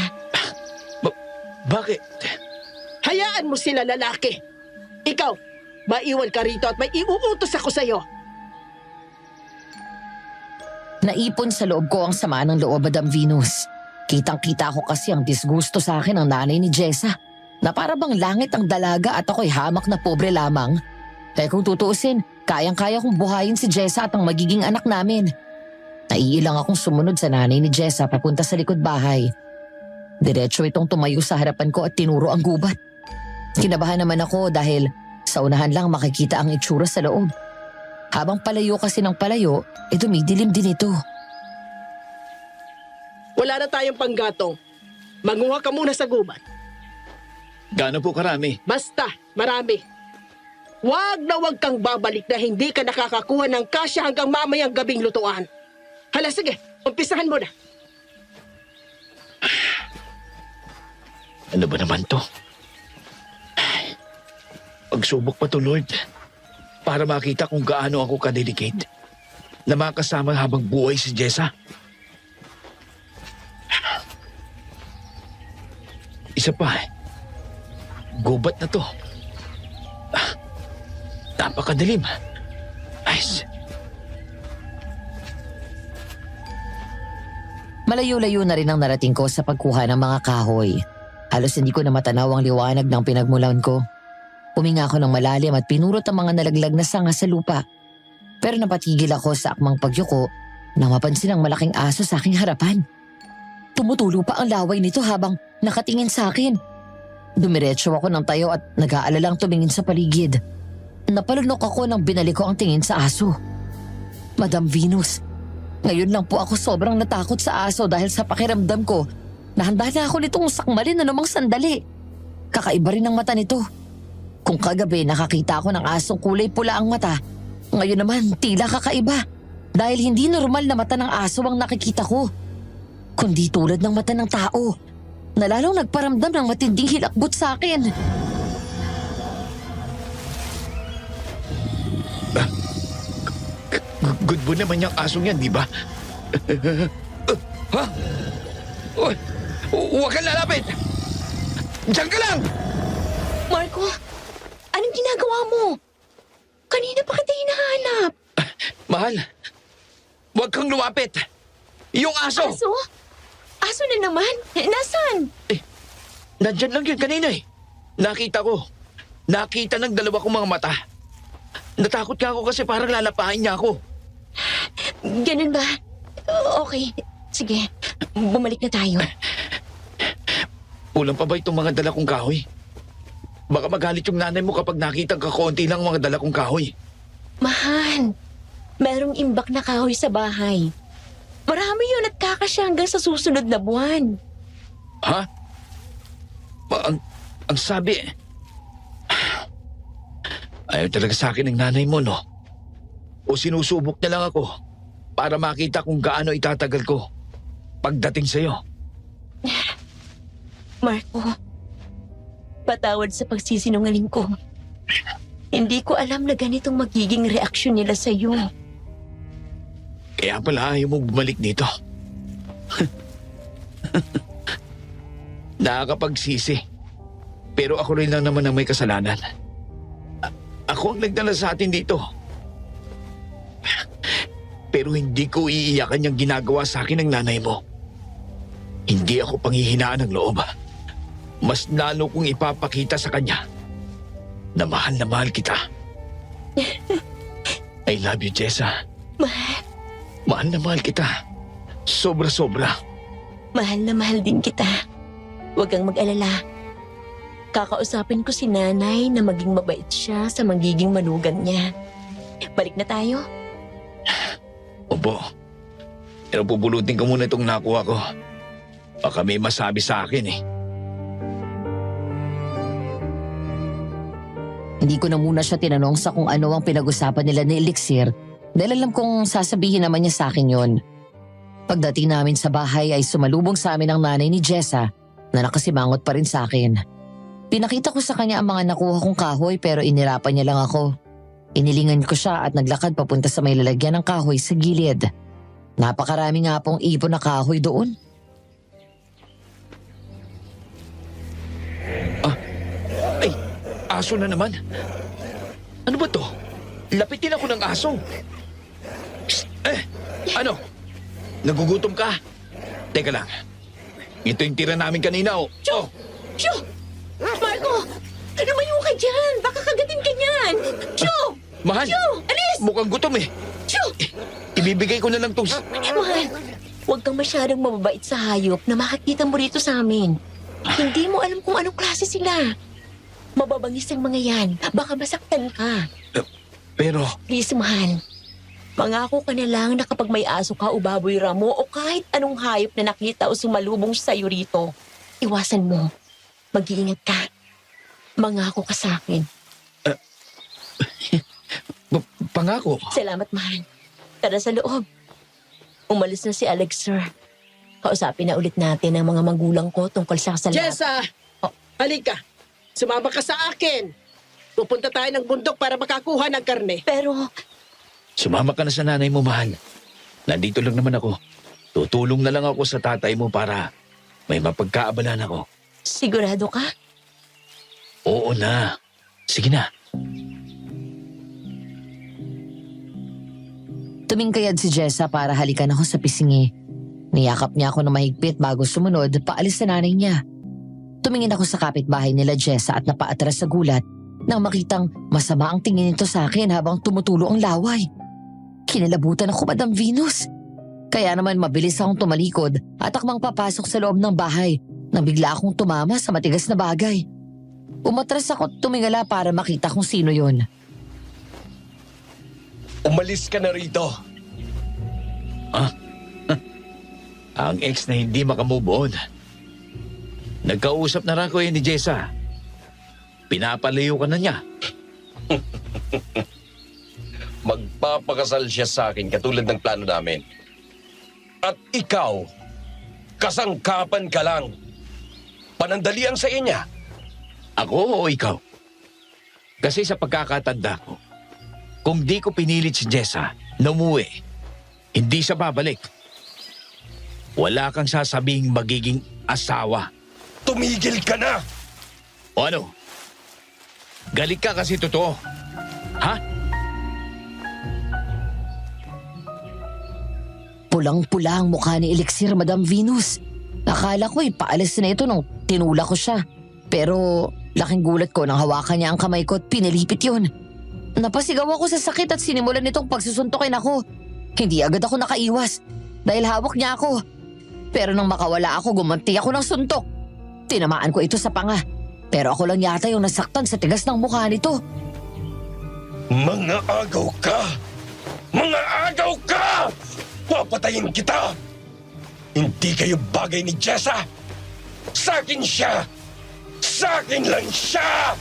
Bakit?
Hayaan mo sila, lalaki. Ikaw, maiwan ka rito at may iuutos ako sa'yo.
Naipon sa loob ko ang sama ng loob, Madam Venus. Kitang-kita ko kasi ang disgusto sa akin ng nanay ni Jessa na para bang langit ang dalaga at ako'y hamak na pobre lamang. Kaya kung tutuusin, kayang-kaya kong buhayin si Jessa at ang magiging anak namin. Naiilang akong sumunod sa nanay ni Jessa papunta sa likod bahay. Diretso itong tumayo sa harapan ko at tinuro ang gubat. Kinabahan naman ako dahil sa unahan lang makikita ang itsura sa loob. Habang palayo kasi ng palayo, dumidilim din ito.
Wala na tayong panggatong. Manguha ka muna sa gubat.
Gaano po karami?
Basta, marami. Wag na wag kang babalik na hindi ka nakakakuha ng kasya hanggang mamayang gabing lutuan. Hala, sige, umpisahan mo na.
Ano ba naman to? Pagsubok pa to, Lord. Para makita kung gaano ako kadelikate na makasama habang buhay si Jessa. Isa pa, gubat na to. Napakadilim. Ayos.
Malayo-layo na rin ang narating ko sa pagkuha ng mga kahoy. Halos hindi ko na matanaw ang liwanag ng pinagmulan ko. Huminga ako ng malalim at pinurot ang mga nalaglag na sanga sa lupa. Pero napatigil ako sa akmang pagyuko nang mapansin ang malaking aso sa aking harapan. Tumutulo pa ang laway nito habang nakatingin sa akin. Dumiretso ako ng tayo at nag-aalalang tumingin sa paligid. Napalunok ako nang binalik ko ang tingin sa aso. Madam Venus, ngayon lang po ako sobrang natakot sa aso dahil sa pakiramdam ko na handa na ako nitong sakmalin na namang sandali. Kakaiba rin ang mata nito. Kung kagabi nakakita ako ng asong kulay pula ang mata, ngayon naman tila kakaiba. Dahil hindi normal na mata ng aso ang nakikita ko, kundi tulad ng mata ng tao na lalong nagparamdam ng matinding hilakbot sa akin.
Good mo naman yung asong yan, di ba? Ha? Uy, huwag kang lalapit! Diyan ka lang!
Marco, anong ginagawa mo? Kanina pa kita hinahanap.
Mahal, huwag kang lumapit! Yung aso!
Aso? Aso na naman? Nasaan?
Nandyan lang yun kanina eh. Nakita ko. Nakita ng dalawa kong mga mata. Natakot ka ako kasi parang lalapain niya ako.
Ganun ba? Okay, sige. Bumalik na tayo.
Kulang pa ba itong mga dala kong kahoy? Baka magalit yung nanay mo kapag nakita ka konti lang mga dala kong kahoy.
Mahal, merong imbak na kahoy sa bahay. Marami yun at kakasya hanggang sa susunod na buwan.
Ha? Ang sabi... Ayaw talaga sa akin ng nanay mo, no? O sinusubok na lang ako para makita kung gaano itatagal ko pagdating sa'yo.
Marco, patawad sa pagsisinungaling ko. Hindi ko alam na ganitong magiging reaksyon nila sa'yo.
Kaya pala ayaw mo bumalik dito. Nakakapagsisi. Pero ako rin lang naman ang may kasalanan. Ako ang nagdala sa atin dito. Pero hindi ko iiyakan yung ginagawa sa akin ng nanay mo. Hindi ako panghihinaan ng loob. Mas lalo kong ipapakita sa kanya na mahal kita. I love you, Jessa. Mahal na mahal kita. Sobra-sobra.
Mahal na mahal din kita. Huwag kang mag-alala. Kakausapin ko si nanay na maging mabait siya sa magiging manugang niya. Balik na tayo.
Opo. Pero pupulutin ko muna itong nakuha ko. Baka may masabi sa akin eh.
Hindi ko na muna siya tinanong sa kung ano ang pinag-usapan nila ni Elixir dahil alam kong sasabihin naman niya sa akin yon. Pagdating namin sa bahay ay sumalubong sa amin ang nanay ni Jessa na nakasimangot pa rin sa akin. Pinakita ko sa kanya ang mga nakuha kong kahoy pero inirapan niya lang ako. Inilingan ko siya at naglakad papunta sa may lalagyan ng kahoy sa gilid. Napakarami nga pong ipon na kahoy doon.
Ay, aso na naman. Ano ba to? Lapitin ako ng aso. Ano? Nagugutom ka? Teka lang. Ito yung tira namin kanina, oh. Oh.
Shoo! Marco! Lumayo ka dyan! Baka kagatin ka niyan! Shoo!
Mahal,
Shoo! Alis!
mukhang gutom eh.
Shoo!
Ibibigay ko na lang itong...
Mahal, huwag kang masyadong mababait sa hayop na makakita mo rito sa amin. Hindi mo alam kung anong klase sila. Mababangis ang mga yan. Baka masaktan ka.
Pero,
Please, mahal. Pangako ka na lang na kapag may aso ka o baboy ramo o kahit anong hayop na nakita o sumalubong sa'yo rito, iwasan mo. Mag-iingat ka. Mangako ka sa akin.
pangako.
Salamat, mahal. Tara sa loob. Umalis na si Alex, sir. Kausapin na ulit natin ang mga magulang ko tungkol sa kasalanan.
Jessa! Halika. Sumama ka sa akin. Pupunta tayo ng bundok para makakuha ng karne.
Pero,
Sumama ka na sa nanay mo, mahal. Nandito lang naman ako. Tutulong na lang ako sa tatay mo para may mapagkaabalan ako.
sigurado ka?
Oo na. Sige na.
Tumingkayad si Jessa para halikan ako sa pisngi. Niyakap niya ako na mahigpit bago sumunod paalis sa nanay niya. Tumingin ako sa kapitbahay nila Jessa at napaatras sa gulat nang makitang masama ang tingin nito sa akin habang tumutulo ang laway. Kinilabutan ako, Madam Venus. Kaya naman mabilis akong tumalikod at akmang papasok sa loob ng bahay nang bigla akong tumama sa matigas na bagay. Umatras ako at tumingala para makita kung sino yon.
Umalis ka na rito.
Ang ex na hindi makamove on. Nagkausap na rin ko ni Jessa. Pinapalayo ka na niya.
Magpapakasal siya sa akin katulad ng plano namin. At ikaw, kasangkapan ka lang. Panandalian sa inya.
Ako o ikaw? Kasi sa pagkakatanda ko, kung di ko pinilit si Jessa na umuwi, hindi siya babalik. Wala kang sasabing magiging asawa.
Tumigil ka na!
O ano? Galit ka kasi totoo. Ha?
Pulang-pula ang mukha ni Elixir, Madam Venus. Akala ko paalis na ito nung tinula ko siya. Pero laking gulat ko nang hawakan niya ang kamay ko at pinilipit yun. Napasigaw ako sa sakit at sinimulan nitong pagsusuntukin ako. Hindi agad ako nakaiwas dahil hawak niya ako. Pero nang makawala ako, gumanti ako ng suntok. Tinamaan ko ito sa panga. Pero ako lang yata yung nasaktan sa tigas ng mukha nito.
Mga agaw ka! Mga agaw ka! Papatayin kita! Hindi kayo bagay ni Jessa! Sa akin siya! Sa akin lang siya!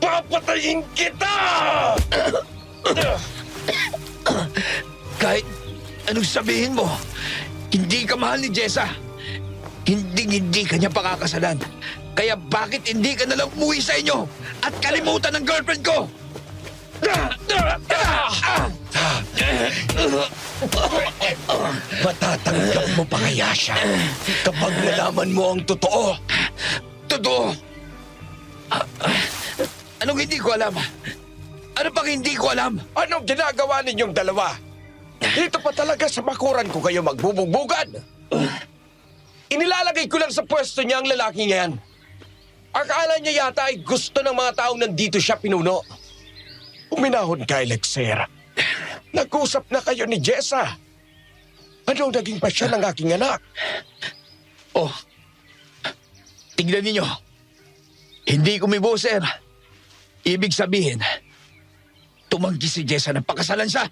Papatayin kita!
Kahit anong sabihin mo, hindi ka mahal ni Jessa. Hindi ka niya pakakasalan. Kaya bakit hindi ka nalang umuwi sa inyo at kalimutan ng girlfriend ko?
Matatanggap mo pa kaya siya kapag nalaman mo ang totoo?
Totoo. Anong hindi ko alam? Ano pang hindi ko alam?
Anong ginagawa ninyong dalawa? Dito pa talaga sa bakuran ko kayo magbubugbugan. Inilalagay ko lang sa pwesto niya ang lalaking yan. Akala niya yata ay gusto ng mga taong nandito siya pinuno. Uminahon ka, Elixir. Nag-usap na kayo ni Jessa. Anong naging pasya ng aking anak?
Oh, tignan ninyo. Hindi kumibo, sir. Ibig sabihin, tumanggi si Jessa na pakasalan siya.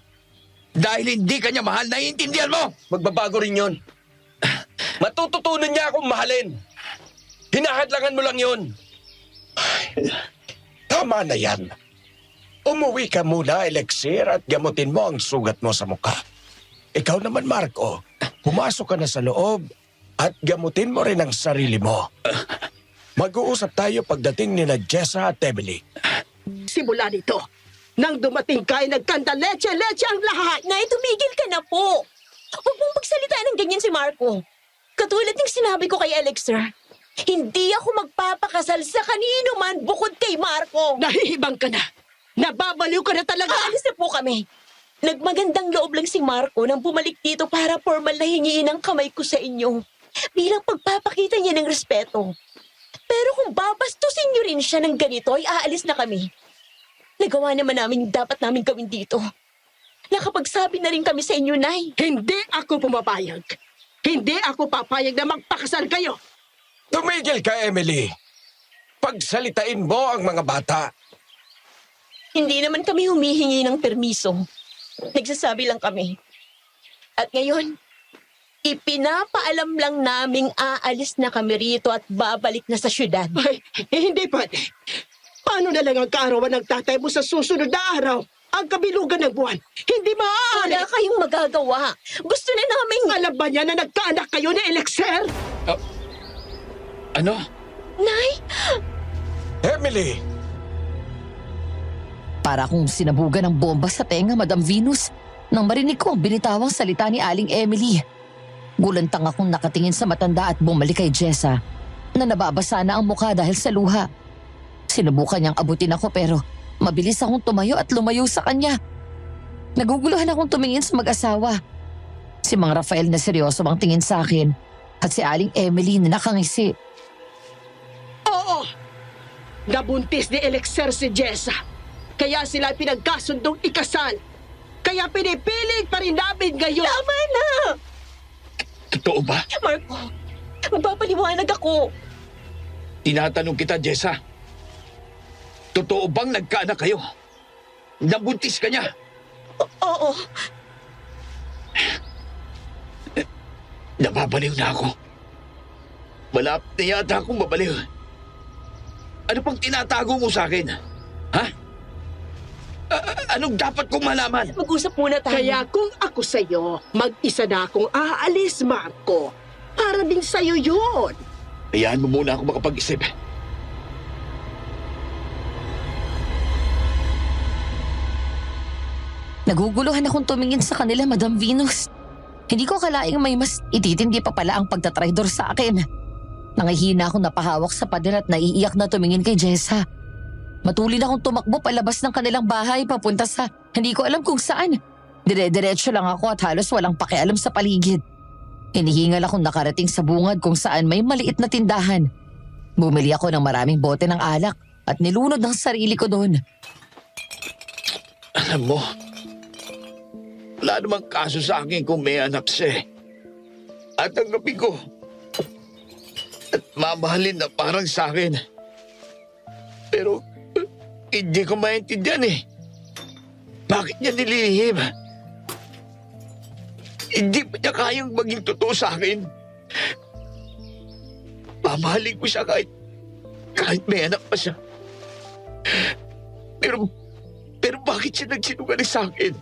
Dahil hindi kanya mahal, naiintindihan mo?
Magbabago rin yun. Matututunan niya akong mahalin. Hinahadlangan mo lang yun. Tama na yan. Umuwi ka muna, Elixir, at gamutin mo ang sugat mo sa mukha. Ikaw naman, Marco, pumasok ka na sa loob at gamutin mo rin ang sarili mo. Mag-uusap tayo pagdating ni na Jessa at Emily.
Simula nito, nang dumating ka ay nagkanta leche-leche ang lahat.
Nay, tumigil ka na po. Huwag mong pagsalita ng ganyan si Marco. Katulad ng sinabi ko kay Elixir, hindi ako magpapakasal sa kanino man bukod kay Marco.
Nahihibang ka na. Nababaliw ka na talaga.
Aalis na po kami. Nagmagandang loob lang si Marco nang bumalik dito para formal na hingiin ang kamay ko sa inyo. Bilang pagpapakita niya ng respeto. Pero kung babastusin niyo rin siya ng ganito, ay aalis na kami. Nagawa naman namin yung dapat namin gawin dito. Nakapagsabi na rin kami sa inyo, Nay.
Hindi ako pumapayag. Hindi ako papayag na magpakasal kayo.
Tumigil ka, Emily. Pagsalitain mo ang mga bata.
Hindi naman kami humihingi ng permiso. Nagsasabi lang kami. At ngayon, ipinapaalam lang naming aalis na kami rito at babalik na sa syudad.
Ay, hindi pwede. Paano na lang ang kaarawan ng tatay mo sa susunod na araw? Ang kabilugan ng buwan. Hindi maaari.
Wala kayong magagawa. Gusto na namin...
Alam ba niya na nagkaanak kayo ni Elixir?
Ano?
Nay!
Emily!
Para akong sinabugan ng bomba sa tenga, Madam Venus, nang marinig ko ang binitawang salita ni Aling Emily. Gulantang akong nakatingin sa matanda at bumalik kay Jessa na nababasa na ang mukha dahil sa luha. Sinubukan niyang abutin ako pero mabilis akong tumayo at lumayo sa kanya. Naguguluhan akong tumingin sa mag-asawa. Si Mang Rafael na seryoso ang tingin sa akin at si Aling Emily na nakangisi.
Oo. Nabuntis ni Elixir si Jessa. Kaya sila pinagkasundong ikasal. Kaya pinipilit pa rin namin ngayon.
Tama na!
Totoo ba?
Marco, magpapaliwanag ako.
Tinatanong kita, Jessa. Totoo bang nagkaanak kayo? Nabuntis ka niya?
Oo.
Nababaliw na ako. Malapit na yata akong mabaliw. Ano pang tinatago mo sa akin? Ha? Anong dapat kong malaman?
Mag-usap muna tayo.
Kaya kung ako sa'yo, mag-isa na akong aalis, Marco. Para din sa'yo yun.
Hayaan mo muna ako makapag-isip.
Naguguluhan akong tumingin sa kanila, Madam Venus. Hindi ko kalaing may mas ititindi pa pala ang pagtatraidor sa akin. Nangihina akong napahawak sa pader at naiiyak na tumingin kay Jessa. Matulin akong tumakbo palabas ng kanilang bahay papunta sa hindi ko alam kung saan. Dire-diretso lang ako at halos walang pakialam sa paligid. Hinihingal akong nakarating sa bungad kung saan may maliit na tindahan. Bumili ako ng maraming bote ng alak at nilunod ang sarili ko doon.
Alam mo, wala namang kaso sa akin kung may anak siya. At tanggapin ko. At mamahalin na parang sa akin. Pero hindi ko maintindihan eh. Bakit niya nililihim? Hindi pa niya kayang maging totoo sa akin. Mamahalin ko siya kahit may anak pa siya. Pero bakit siya nagsinungaling sa akin?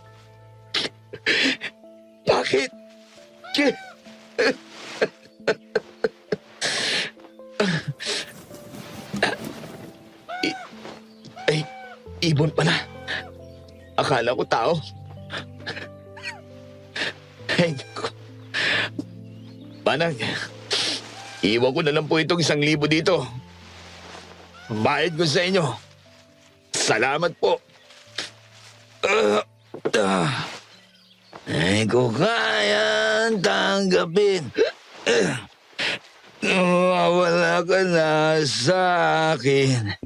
Bakit? Ay, ibon pala. Akala ko tao. Ay, naku. Manang, iwan ko na lang po itong 1,000 dito. Bayad ko sa inyo. Salamat po. Ay ko kayang tanggapin. Wala ka na sa akin.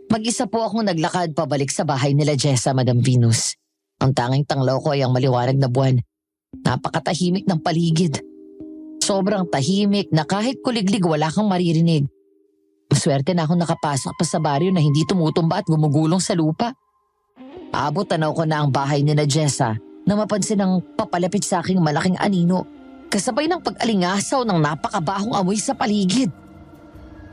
Mag-isa po akong naglakad pabalik sa bahay nila Jessa, Madam Venus. Ang tanging tanglaw ko ay ang maliwanag na buwan. Napakatahimik ng paligid. Sobrang tahimik na kahit kuliglig wala kang maririnig. Maswerte na akong nakapasok pa sa baryo na hindi tumutumba at gumugulong sa lupa. Abot tanaw ko na ang bahay nila Jessa na mapansin ang papalapit sa aking malaking anino kasabay ng pag-alingasaw ng napakabahong amoy sa paligid.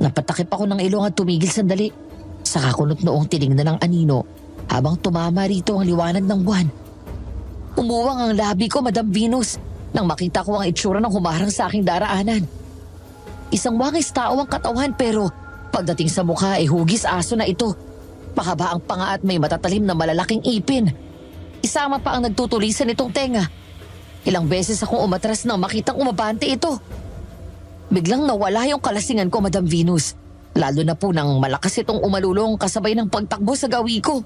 Napatakip ako ng ilong at tumigil sandali. Saka kunot noong tinignan ng anino habang tumama rito ang liwanag ng buwan. Umuwang ang labi ko, Madam Venus, nang makita ko ang itsura ng humarang sa aking daraanan. Isang wangis tao ang katawan pero pagdating sa mukha ay hugis aso na ito. Mahaba ang panga at may matatalim na malalaking ipin. Isama pa ang nagtutulisan nitong tenga. Ilang beses akong umatras nang makitang umabante ito. Biglang nawala yung kalasingan ko, Madam Venus. Lalo na po nang malakas itong umalulong kasabay ng pagtakbo sa gawi ko.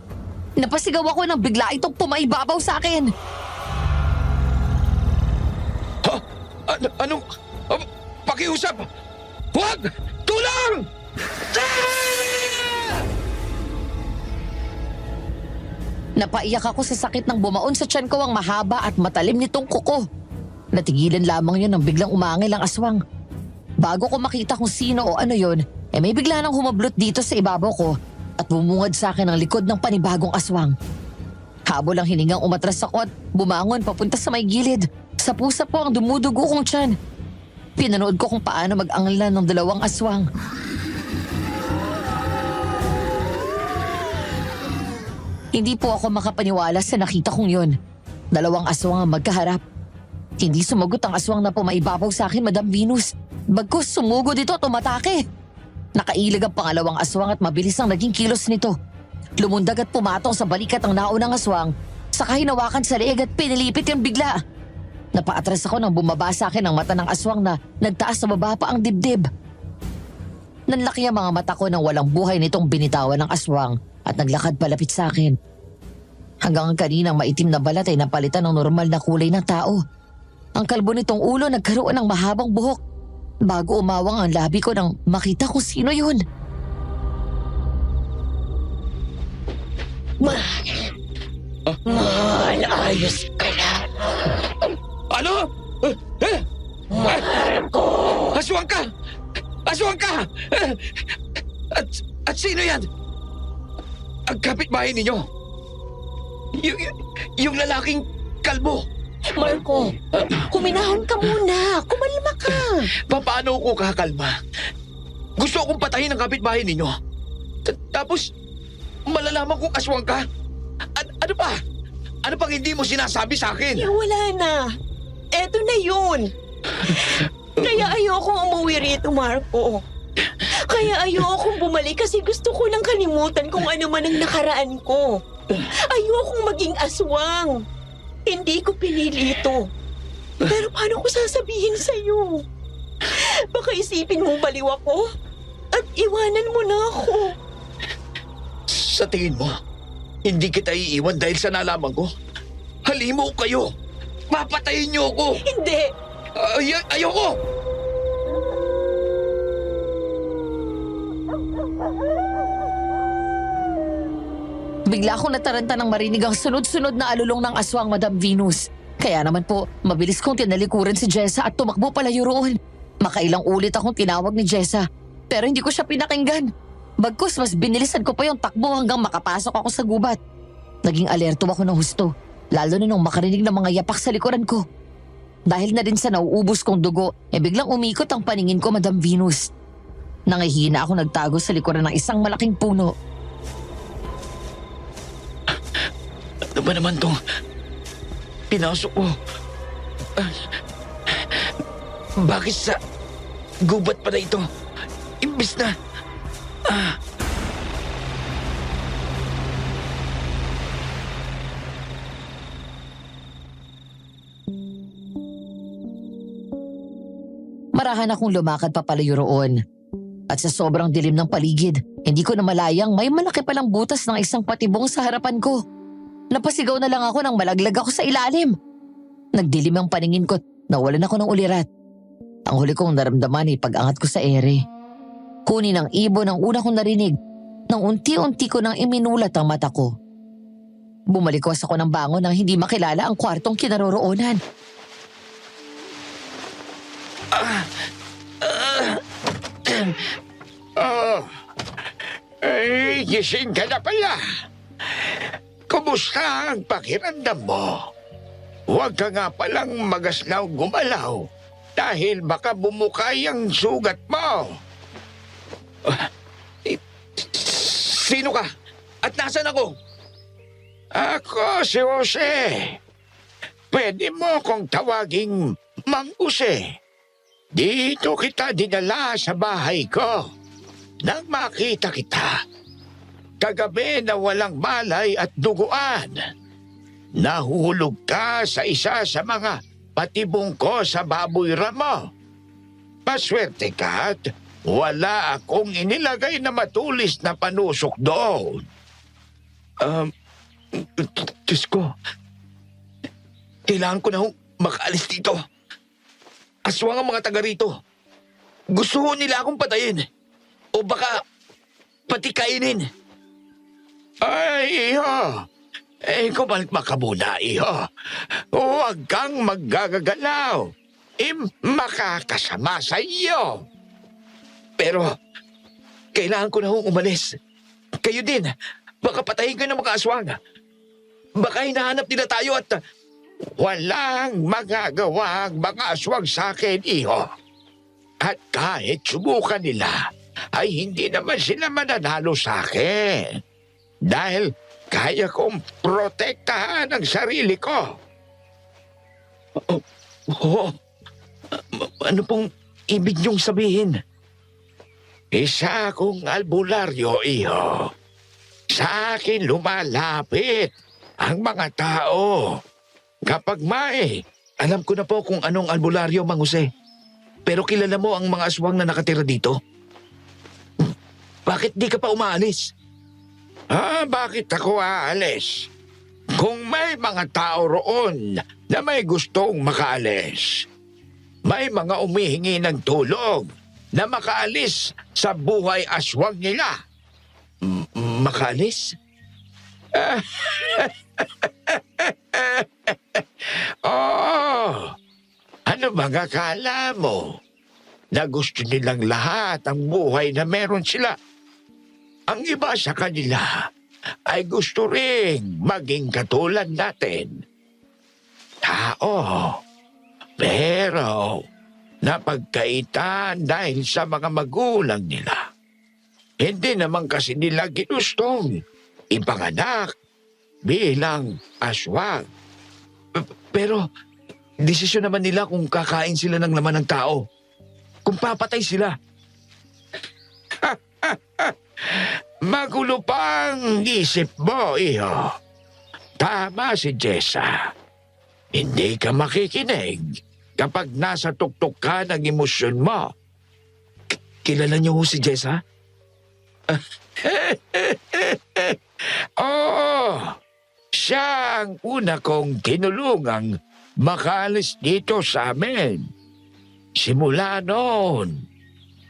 Napasigaw ako nang bigla itong pumaibabaw sa akin.
Ha? Anong? Pakiusap! Huwag! Tulong!
Napaiyak ako sa sakit ng bumaon sa tiyan ko ang mahaba at matalim nitong kuko. Natigilan lamang yun nang biglang umangil ang aswang. Bago ko makita kung sino o ano yun, may bigla nang humablot dito sa ibabaw ko at bumungad sa akin ang likod ng panibagong aswang. Habol ang hiningang umatras ako at bumangon papunta sa may gilid. Sa pusa po ang dumudugo kong tiyan. Pinanood ko kung paano mag-anglan ng 2 aswang. Hindi po ako makapaniwala sa nakita kong yun. 2 aswang ang magkaharap. Hindi sumagot ang aswang na pumaibabaw sa akin, Madam Venus. Bagkus sumugod ito at umatake. Nakailag ang pangalawang aswang at mabilis ang naging kilos nito. Lumundag at pumatong sa balikat ang naunang aswang, saka hinawakan sa leeg at pinilipit yung bigla. Napaatras ako nang bumaba sa akin ang mata ng aswang na nagtaas sa baba pa ang dibdib. Nanlaki ang mga mata ko nang walang buhay nitong binitawan ng aswang at naglakad palapit sa akin. Hanggang ang kaninang maitim na balat ay napalitan ng normal na kulay ng tao. Ang kalbo nitong ulo nagkaroon ng mahabang buhok. Bago umawang ang labi ko nang makita kung sino yun.
Mahal, ayos ka na.
Ano?
Marco!
Aswang ka! Aswang ka! At sino yan? Ang kapitbahay ninyo. Yung lalaking kalbo.
Marco, huminahon ka muna. Kumalma ka.
Paano ko kakalma? Gusto akong patayin ng kapitbahay ninyo. Tapos, malalaman kong aswang ka? Ano pa? Ano pang hindi mo sinasabi sa akin?
Wala na. Eto na yun. Kaya ayokong umuwi rito, Marco. Kaya ayokong bumalik kasi gusto ko lang kalimutan kung ano man ang nakaraan ko. Ayokong maging aswang. Hindi ko pinili ito. Pero paano ko sasabihin sa'yo? Baka isipin mong baliw ako at iwanan mo na ako.
Sa tingin mo, hindi kita iiwan dahil sa nalaman ko? Halimo kayo! Papatayin niyo ako!
Hindi.
Ayoko!
Bigla akong nataranta ng marinig ang sunod-sunod na alulong ng aswang, Madam Venus. Kaya naman po, mabilis kong tinalikuran si Jessa at tumakbo palayo roon. Makailang ulit akong tinawag ni Jessa, pero hindi ko siya pinakinggan. Bagkus mas binilisan ko pa yung takbo hanggang makapasok ako sa gubat. Naging alerto ako ng husto, lalo na nung makarinig ng mga yapak sa likuran ko. Dahil na din sa nauubos kong dugo, biglang umikot ang paningin ko, Madam Venus. Nangihina ako nagtago sa likuran ng isang malaking puno.
Ano ba naman to? Pinasok ko. Bakit sa gubat pa na ito? Imbis na...
Marahan akong lumakad papalayo roon. At sa sobrang dilim ng paligid, hindi ko na malayang may malaki palang butas ng isang patibong sa harapan ko. Napasigaw na lang ako nang malaglag ako sa ilalim. Nagdilim ang paningin ko, nawalan ako ng ulirat. Ang huli kong naramdaman ay pag-angat ko sa ere. Kunin ang ibon ang una kong narinig nang unti-unti ko nang iminulat ang mata ko. Bumalikwas ako ng bangon nang hindi makilala ang kwartong kinaroroonan.
Gising ka na pala. Kumusta ang pakiramdam mo? Huwag ka nga palang magaslaw gumalaw dahil baka bumukay ang sugat mo.
Sino ka? At nasan ako?
Ako si Jose. Pwede mo kong tawaging Mang Jose. Dito kita dinala sa bahay ko. Nang makita kita, kagabi na walang malay at duguan, nahulog ka sa isa sa mga patibong ko sa baboy ramo. Paswerte ka at wala akong inilagay na matulis na panusok doon.
Diyos ko. Kailangan ko na makaalis dito. Aswang ang mga taga rito. Gusto nila akong patayin. O baka pati kainin.
Ay, iho. Kumalma ka muna, iho. Huwag kang maggagagalaw. Makakasama sa iyo.
Pero, kailangan ko na umalis. Kayo din. Baka patayin kayo ng mga aswang. Baka hinahanap nila tayo at...
Walang magagawa ang mga aswang sa akin, iho. At kahit subukan nila, ay hindi naman sila mananalo sa akin. Dahil kaya kong protektahan ang sarili ko.
Ano pong ibig niyong sabihin?
Isa akong albularyo, iho. Sa akin lumalapit ang mga tao. Kapag may,
Alam ko na po kung anong albularyo, Mang Jose. Pero kilala mo ang mga aswang na nakatira dito? Bakit di ka pa umaalis?
bakit ako aalis? Kung may mga tao roon na may gustong makaalis, may mga umihingi ng tulong na makaalis sa buhay aswang nila.
Makaalis?
Oo. Ano bang akala mo? Na gusto nilang lahat ang buhay na meron sila. Ang iba sa kanila ay gusto ring maging katulad natin. tao. Pero napagkaitan dahil sa mga magulang nila. Hindi naman kasi nila ginustong ipanganak bilang aswang.
Pero, desisyon naman nila kung kakain sila ng laman ng tao. Kung papatay sila.
Magulo pang isip mo, iho. Tama si Jessa. Hindi ka makikinig kapag nasa tuktok ka ng emosyon mo.
Kilala niyo ho si Jessa?
Oo, siya ang una kong tinulungang makaalis dito sa amin. Simula noon,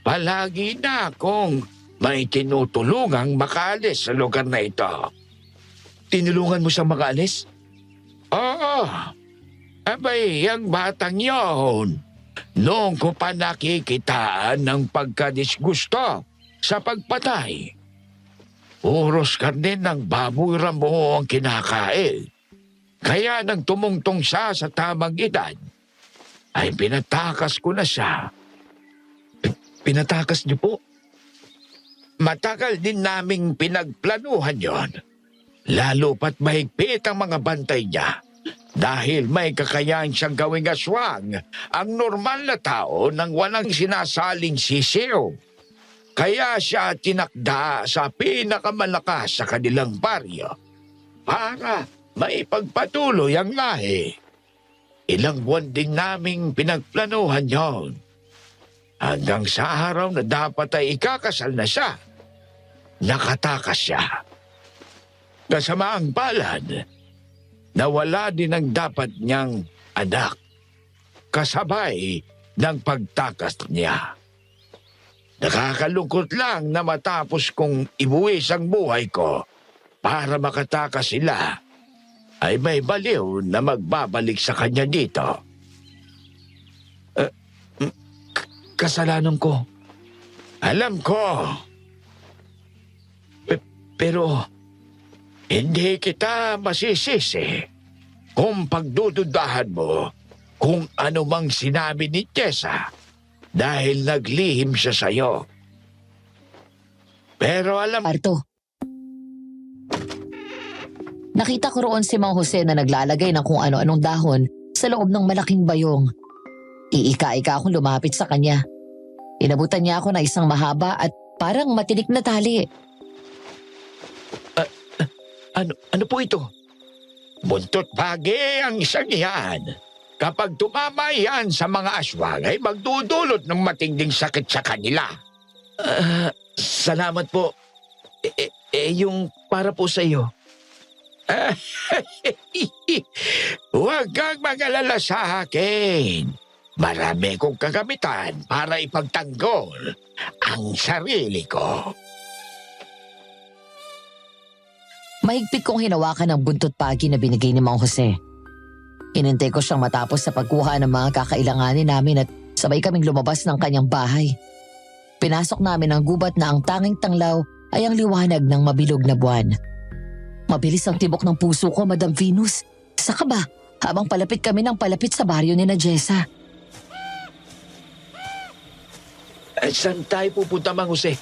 palagi na akong may tinutulungang makaalis sa lugar na ito.
Tinulungan mo siyang makaalis?
Oo, abay, ang batang yon. Noong ko pa nakikitaan ng pagkadisgusto sa pagpatay. Puros karne ng baboy ramo ang kinakain. Kaya nang tumungtong siya sa tamang edad, ay pinatakas ko na siya.
Pinatakas niyo po?
Matagal din naming pinagplanuhan yon. Lalo pat mahigpit ang mga bantay niya. Dahil may kakayahan siyang gawing aswang ang normal na tao nang walang sinasaling sisiw. Kaya siya tinakda sa pinakamalakas sa kanilang baryo para maipagpatuloy ang lahi. Ilang buwan din naming pinagplanuhan yon. Hanggang sa araw na dapat ay ikakasal na siya, nakatakas siya. Kasamaang palad, nawala din ang dapat niyang anak, kasabay ng pagtakas niya. Nakakalungkot lang na matapos kong ibuwis ang buhay ko para makatakas sila, ay may baliw na magbabalik sa kanya dito.
Kasalanan ko.
Alam ko,
Pero,
hindi kita masisisi kung pagdududahan mo kung ano mang sinabi ni Tessa dahil naglihim siya sa'yo. Pero alam
Parto. Nakita ko roon si Mang Jose na naglalagay ng kung ano-anong dahon sa loob ng malaking bayong. Iika-ika akong lumapit sa kanya. Inabutan niya ako ng isang mahaba at parang matinik na tali.
ano po ito?
buntot pagi ang isang iyan. Kapag tumama yan sa mga aswang ay magdudulot ng matinding sakit sa kanila.
Salamat po. Yung para po sa iyo.
Huwag kang mag-alala sa akin. Marami kong kagamitan para ipagtanggol ang sarili ko.
Mahigpit kong hinawakan ang buntot pagi na binigay ni Mang Jose. Inintay ko siyang matapos sa pagkuha ng mga kakailanganin namin at sabay kaming lumabas ng kanyang bahay. Pinasok namin ang gubat na ang tanging tanglaw ay ang liwanag ng mabilog na buwan. Mabilis ang tibok ng puso ko, Madam Venus. Saka ba, habang palapit kami ng palapit sa baryo ni na Jessa.
Saan tayo pupunta, Mang Jose?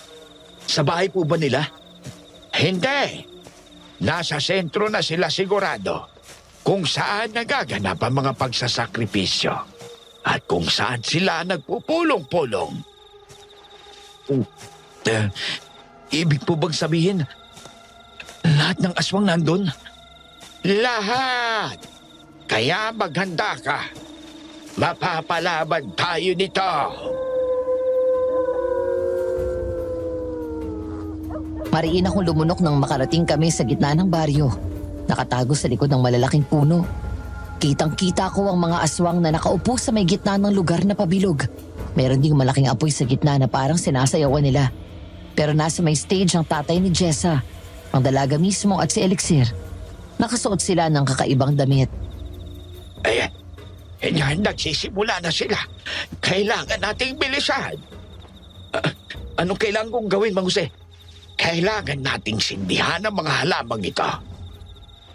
Sa bahay po ba nila?
Hindi. Nasa sentro na sila sigurado kung saan nagaganap ang mga pagsasakripisyo at kung saan sila nagpupulong-pulong.
Ibig po bang sabihin, lahat ng aswang nandun?
Lahat! Kaya maghanda ka. Mapapalaban tayo nito.
Mariin akong lumunok nang makarating kami sa gitna ng baryo. Nakatago sa likod ng malalaking puno. Kitang-kita ko ang mga aswang na nakaupo sa may gitna ng lugar na pabilog. Meron ding malaking apoy sa gitna na parang sinasayawan nila. Pero nasa may stage ang tatay ni Jessa, ang dalaga mismo at si Elixir. Nakasuot sila ng kakaibang damit.
Ayan, nagsisimula na sila. Kailangan nating bilisan.
Anong kailangan kong gawin, Mang Jose?
Kailangan nating sindihan ang mga halamang ito.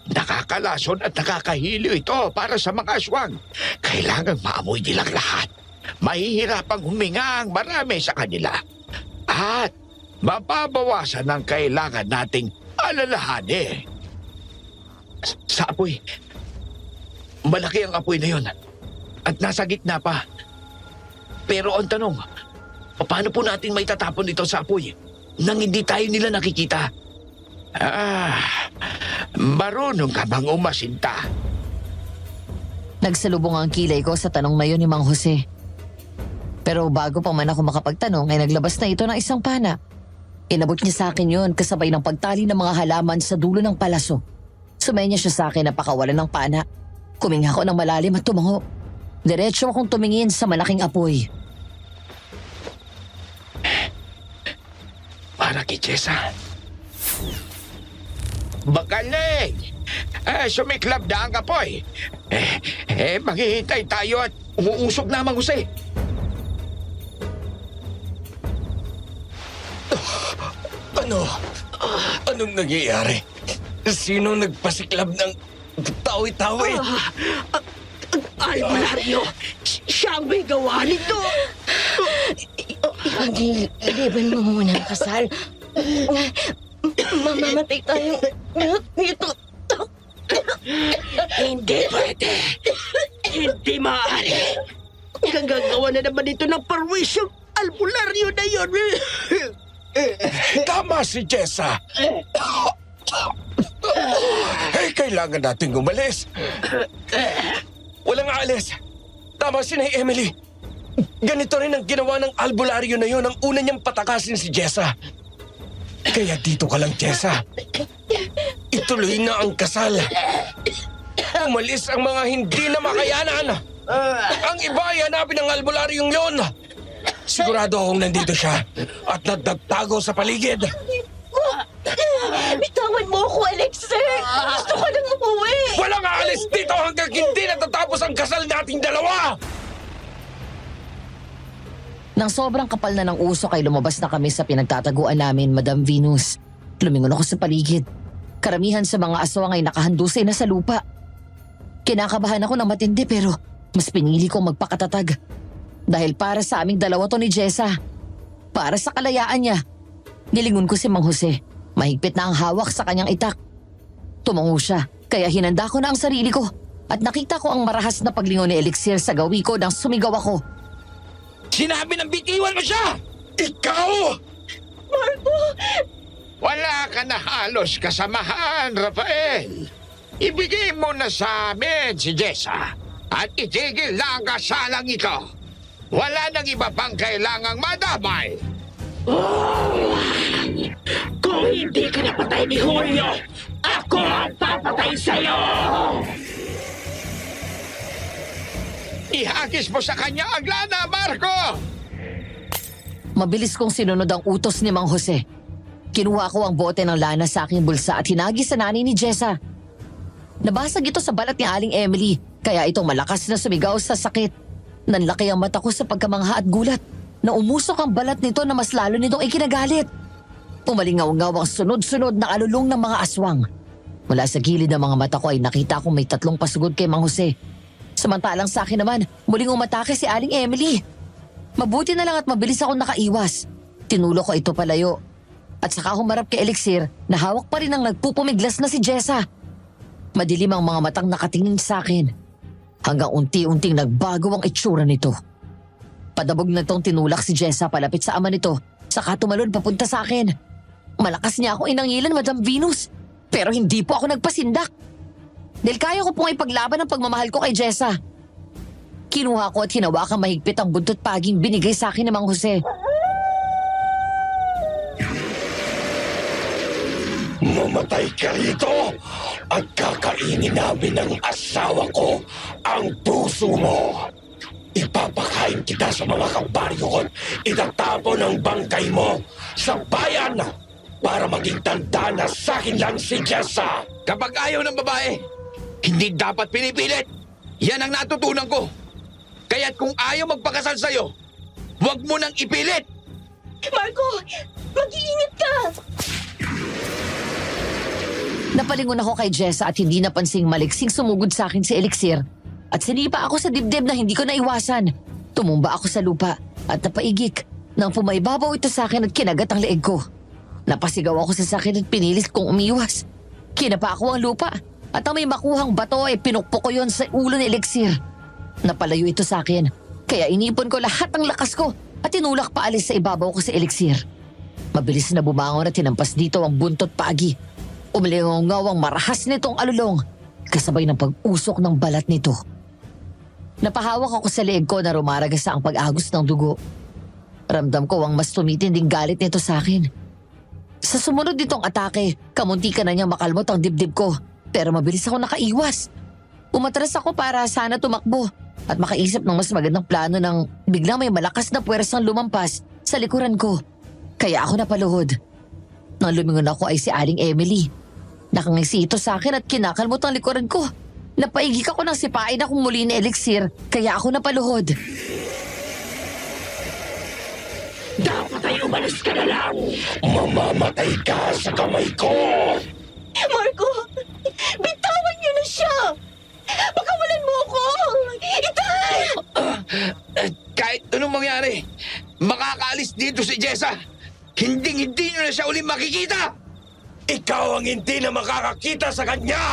Nakakalason at nakakahilo ito para sa mga aswang. Kailangan maamoy nilang lahat. Mahihirapang huminga ang marami sa kanila. At mababawasan ang kailangan nating alalahanin. Sa apoy. Malaki ang apoy na yun. At nasa gitna pa. Pero ang tanong, paano po natin may tatapon ito sa apoy nang hindi tayo nila nakikita? Marunong ka bang umasinta?
Nagsalubong ang kilay ko sa tanong na yun ni Mang Jose. Pero bago pa man ako makapagtanong ay naglabas na ito ng isang pana. Inabot niya sa akin yun kasabay ng pagtali ng mga halaman sa dulo ng palaso. Sumaya niya siya sa akin na pakawalan ng pana. Kuminga ko ng malalim at tumango. Diretso akong tumingin sa malaking apoy.
Para kay Jessa. Bagaling! Sumiklab na ang apoy. Maghihintay tayo at umuusok na, Mang Jose.
Anong nangyayari? Sino nagpasiklab ng tawi-tawi?
Albularyo, siya ang may gawa nito.
Liban mo muna ang kasal. Mamamatay tayo nito.
Hindi pwede. Hindi maaari. Gagawa na naman ito ng parwisyong albularyo na yun.
Tama si Jessa. Kailangan nating umalis. Walang aalis. Tama si Nay Emily. Ganito rin ang ginawa ng albularyo na yun ang una niyang patakasin si Jessa. Kaya dito ka lang, Jessa. Ituloy na ang kasal. Umalis ang mga hindi na makayanan. Ang iba ay hanapin ang albularyong yon. Sigurado akong nandito siya at nagtagtago sa paligid.
Bitawan mo ako, Elixir! Gusto ko nang umuwi!
Walang aalis dito hanggang hindi natatapos ang kasal nating dalawa!
Nang sobrang kapal na ng usok ay lumabas na kami sa pinagtataguan namin, Madam Venus. Lumingon ako sa paligid. Karamihan sa mga aswang ay nakahandusay na sa lupa. Kinakabahan ako ng matindi pero mas pinili kong magpakatatag. Dahil para sa aming dalawa to ni Jessa. Para sa kalayaan niya. Nilingon ko si Mang Jose. Mahigpit na ang hawak sa kanyang itak. Tumango siya, kaya hinanda ko na ang sarili ko. At nakita ko ang marahas na paglingon ni Elixir sa gawi ko nang sumigaw ako.
Sinabi ng bitiwan mo siya!
Ikaw!
Wala ka na halos kasamahan, Rafael. Ibigay mo na sa amin si Jessa at itigil na ang kasalang ito. Wala nang iba pang kailangang madamay.
Kung hindi ka napatay ni Julio, ako ang papatay sa'yo!
Ihagis mo sa kanya ang lana, Marco!
Mabilis kong sinunod ang utos ni Mang Jose. Kinuha ko ang bote ng lana sa aking bulsa at hinagis sa nanay ni Jessa. Nabasag ito sa balat ni Aling Emily, kaya itong malakas na sumigaw sa sakit. Nanlaki ang mata ko sa pagkamangha at gulat na umusok ang balat nito na mas lalo nitong ikinagalit. Umalingaw-ngaw ang sunod-sunod na alulong ng mga aswang. Mula sa gilid ng mga mata ko ay nakita kong may 3 pasugod kay Mang Jose. Samantalang sa akin naman, muling umatake si Aling Emily. Mabuti na lang at mabilis akong nakaiwas. Tinulo ko ito palayo. At saka humarap kay Elixir na hawak pa rin ang nagpupumiglas na si Jessa. Madilim ang mga matang nakatingin sa akin. Hanggang unti-unting nagbago ang itsura nito. Padabog na itong tinulak si Jessa palapit sa ama nito, saka tumalon papunta sa akin. Malakas niya akong inangilan, Madam Venus. Pero hindi po ako nagpasindak. Dahil kaya ko pong ipaglaban ang pagmamahal ko kay Jessa. Kinuha ko at hinawakan mahigpit ang buntot paging binigay sa akin ni Mang Jose.
Mamatay ka rito at kakainin namin ng asawa ko ang puso mo. Ipapakain kita sa mga kabaryo ko. Itatapon ang bangkay mo sa bayan para maging tanda na sa akin lang si Jessa.
Kapag ayaw ng babae, hindi dapat pinipilit. Yan ang natutunan ko. Kaya't kung ayaw magpakasal sa'yo, huwag mo nang ipilit.
Marco, mag-iingat ka!
Napalingon ako kay Jessa at hindi napansing maliksing sumugod sa akin si Elixir. At sinipa ako sa dibdib na hindi ko naiwasan. Tumumba ako sa lupa at napaigik nang pumaibabaw ito sa akin at kinagat ang leeg ko. Napasigaw ako sa sakit at pinilit kong umiwas. Kinapa ako ang lupa at ang may makuhang bato ay pinukpok ko yon sa ulo ni Elixir. Napalayo ito sa akin kaya inipon ko lahat ng lakas ko at tinulak paalis sa ibabaw ko si Elixir. Mabilis na bumangon at tinampas dito ang buntot paagi. Umilingaw ang marahas nitong alulong kasabay ng pag-usok ng balat nito. Napahawak ako sa leeg ko na rumaragasa ang pag-agos ng dugo. Ramdam ko ang mas tumitinding galit nito sa akin. Sa sumunod nitong atake, kamunti ka na niyang makalmot ang dibdib ko pero mabilis ako nakaiwas. Umatras ako para sana tumakbo at makaisip ng mas magandang plano nang biglang may malakas na puwersang lumampas sa likuran ko. Kaya ako napaluhod. Nang lumingon ako ay si Aling Emily. Nakangisi ito sa akin at kinakalmot ang likuran ko. Napaigik ako ng sipain akong muli ni Elixir kaya ako napaluhod.
Dapat ay umalis ka na lang! Mamamatay ka sa kamay ko!
Marco, bitawan niyo na siya! Pagkawalan mo ako! Itay!
Kahit anong mangyari, makakaalis dito si Jessa! Hindi nyo na siya ulit makikita! Ikaw ang hindi na makakakita sa kanya!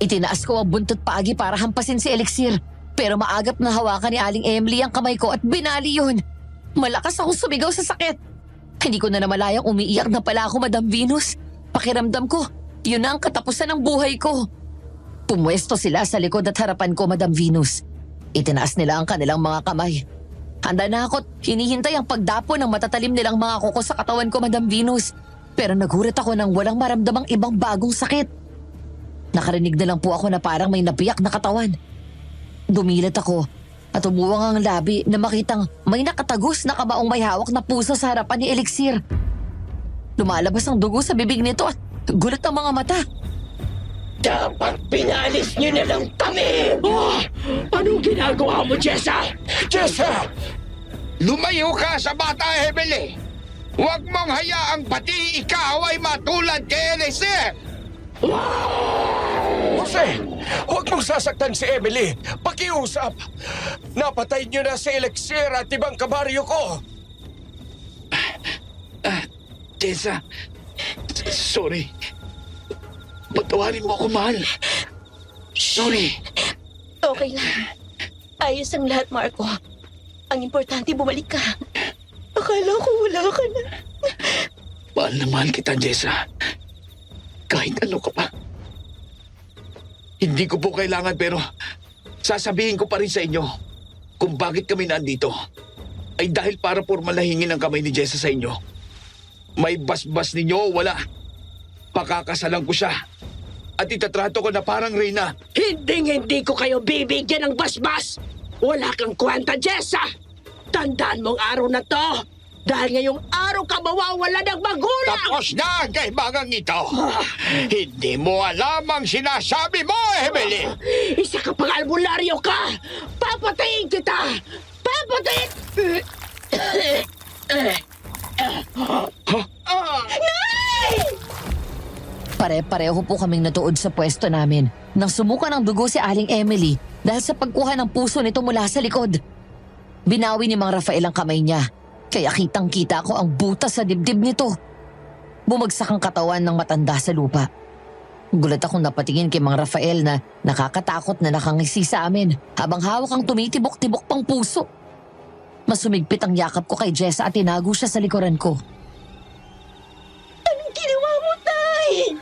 Itinaas ko ang buntot paagi para hampasin si Elixir. Pero maagap na hawakan ni Aling Emily ang kamay ko at binali yun. Malakas akong sumigaw sa sakit. Hindi ko na namalayang umiiyak na pala ako, Madam Venus. Pakiramdam ko, yun na ang katapusan ng buhay ko. Pumwesto sila sa likod at harapan ko, Madam Venus. Itinaas nila ang kanilang mga kamay. Handa na ako't hinihintay ang pagdapo ng matatalim nilang mga kuko sa katawan ko, Madam Venus. Pero nagulat ako nang walang maramdamang ibang bagong sakit. Nakarinig na lang po ako na parang may nabiyak na katawan. Dumilat ako at umuwang ang labi na makitang may nakatagos na kabaong may hawak na puso sa harapan ni Elixir. Lumalabas ang dugo sa bibig nito at gulat ang mga mata.
Dapat pinalis niyo na lang kami! Anong ginagawa mo, Jessa? Jessa! Lumayo ka sa bata, Emily! Huwag mong hayaang pati ikaw ay matulad kay Elixir!
Jose, huwag mong sasaktan si Emily. Pakiusap. Napatay niyo na si Elixir at ibang kabaryo ko.
Jessa, sorry. Patawarin mo ako, mahal. Sorry.
Okay lang. Ayos ang lahat, Marco. Ang importante, bumalik ka. Akala ko wala ka na.
Mahal na mahal kita, Jessa. Kahit ano ka pa. Hindi ko po kailangan pero sasabihin ko pa rin sa inyo kung bakit kami nandito ay dahil para formal na hingin ang kamay ni Jessa sa inyo. May basbas ninyo o wala. Pakakasalan ko siya at itatrato ko na parang reyna.
Hindi ko kayo bibigyan ng basbas! Wala kang kwenta, Jessa! Tandaan mong araw na to! Dahil ngayong araw ka mawawala ng magulang!
Tapos na ang kaibagang ito. Hindi mo alam ang sinasabi mo, Emily.
Isa ka pang albularyo ka! Papatayin kita! Papatayin!
Pare-pareho po kaming natuod sa pwesto namin nang sumuka ng dugo si Aling Emily dahil sa pagkuha ng puso nito mula sa likod. Binawi ni Mang Rafael ang kamay niya. Kaya kitang-kita ko ang butas sa dibdib nito. Bumagsak ang katawan ng matanda sa lupa. Gulat akong napatingin kay Mang Rafael na nakakatakot na nakangisi sa amin habang hawak ang tumitibok-tibok pang puso. Masumigpit ang yakap ko kay Jessa at tinago siya sa likuran ko.
Anong ginawa mo, Tay?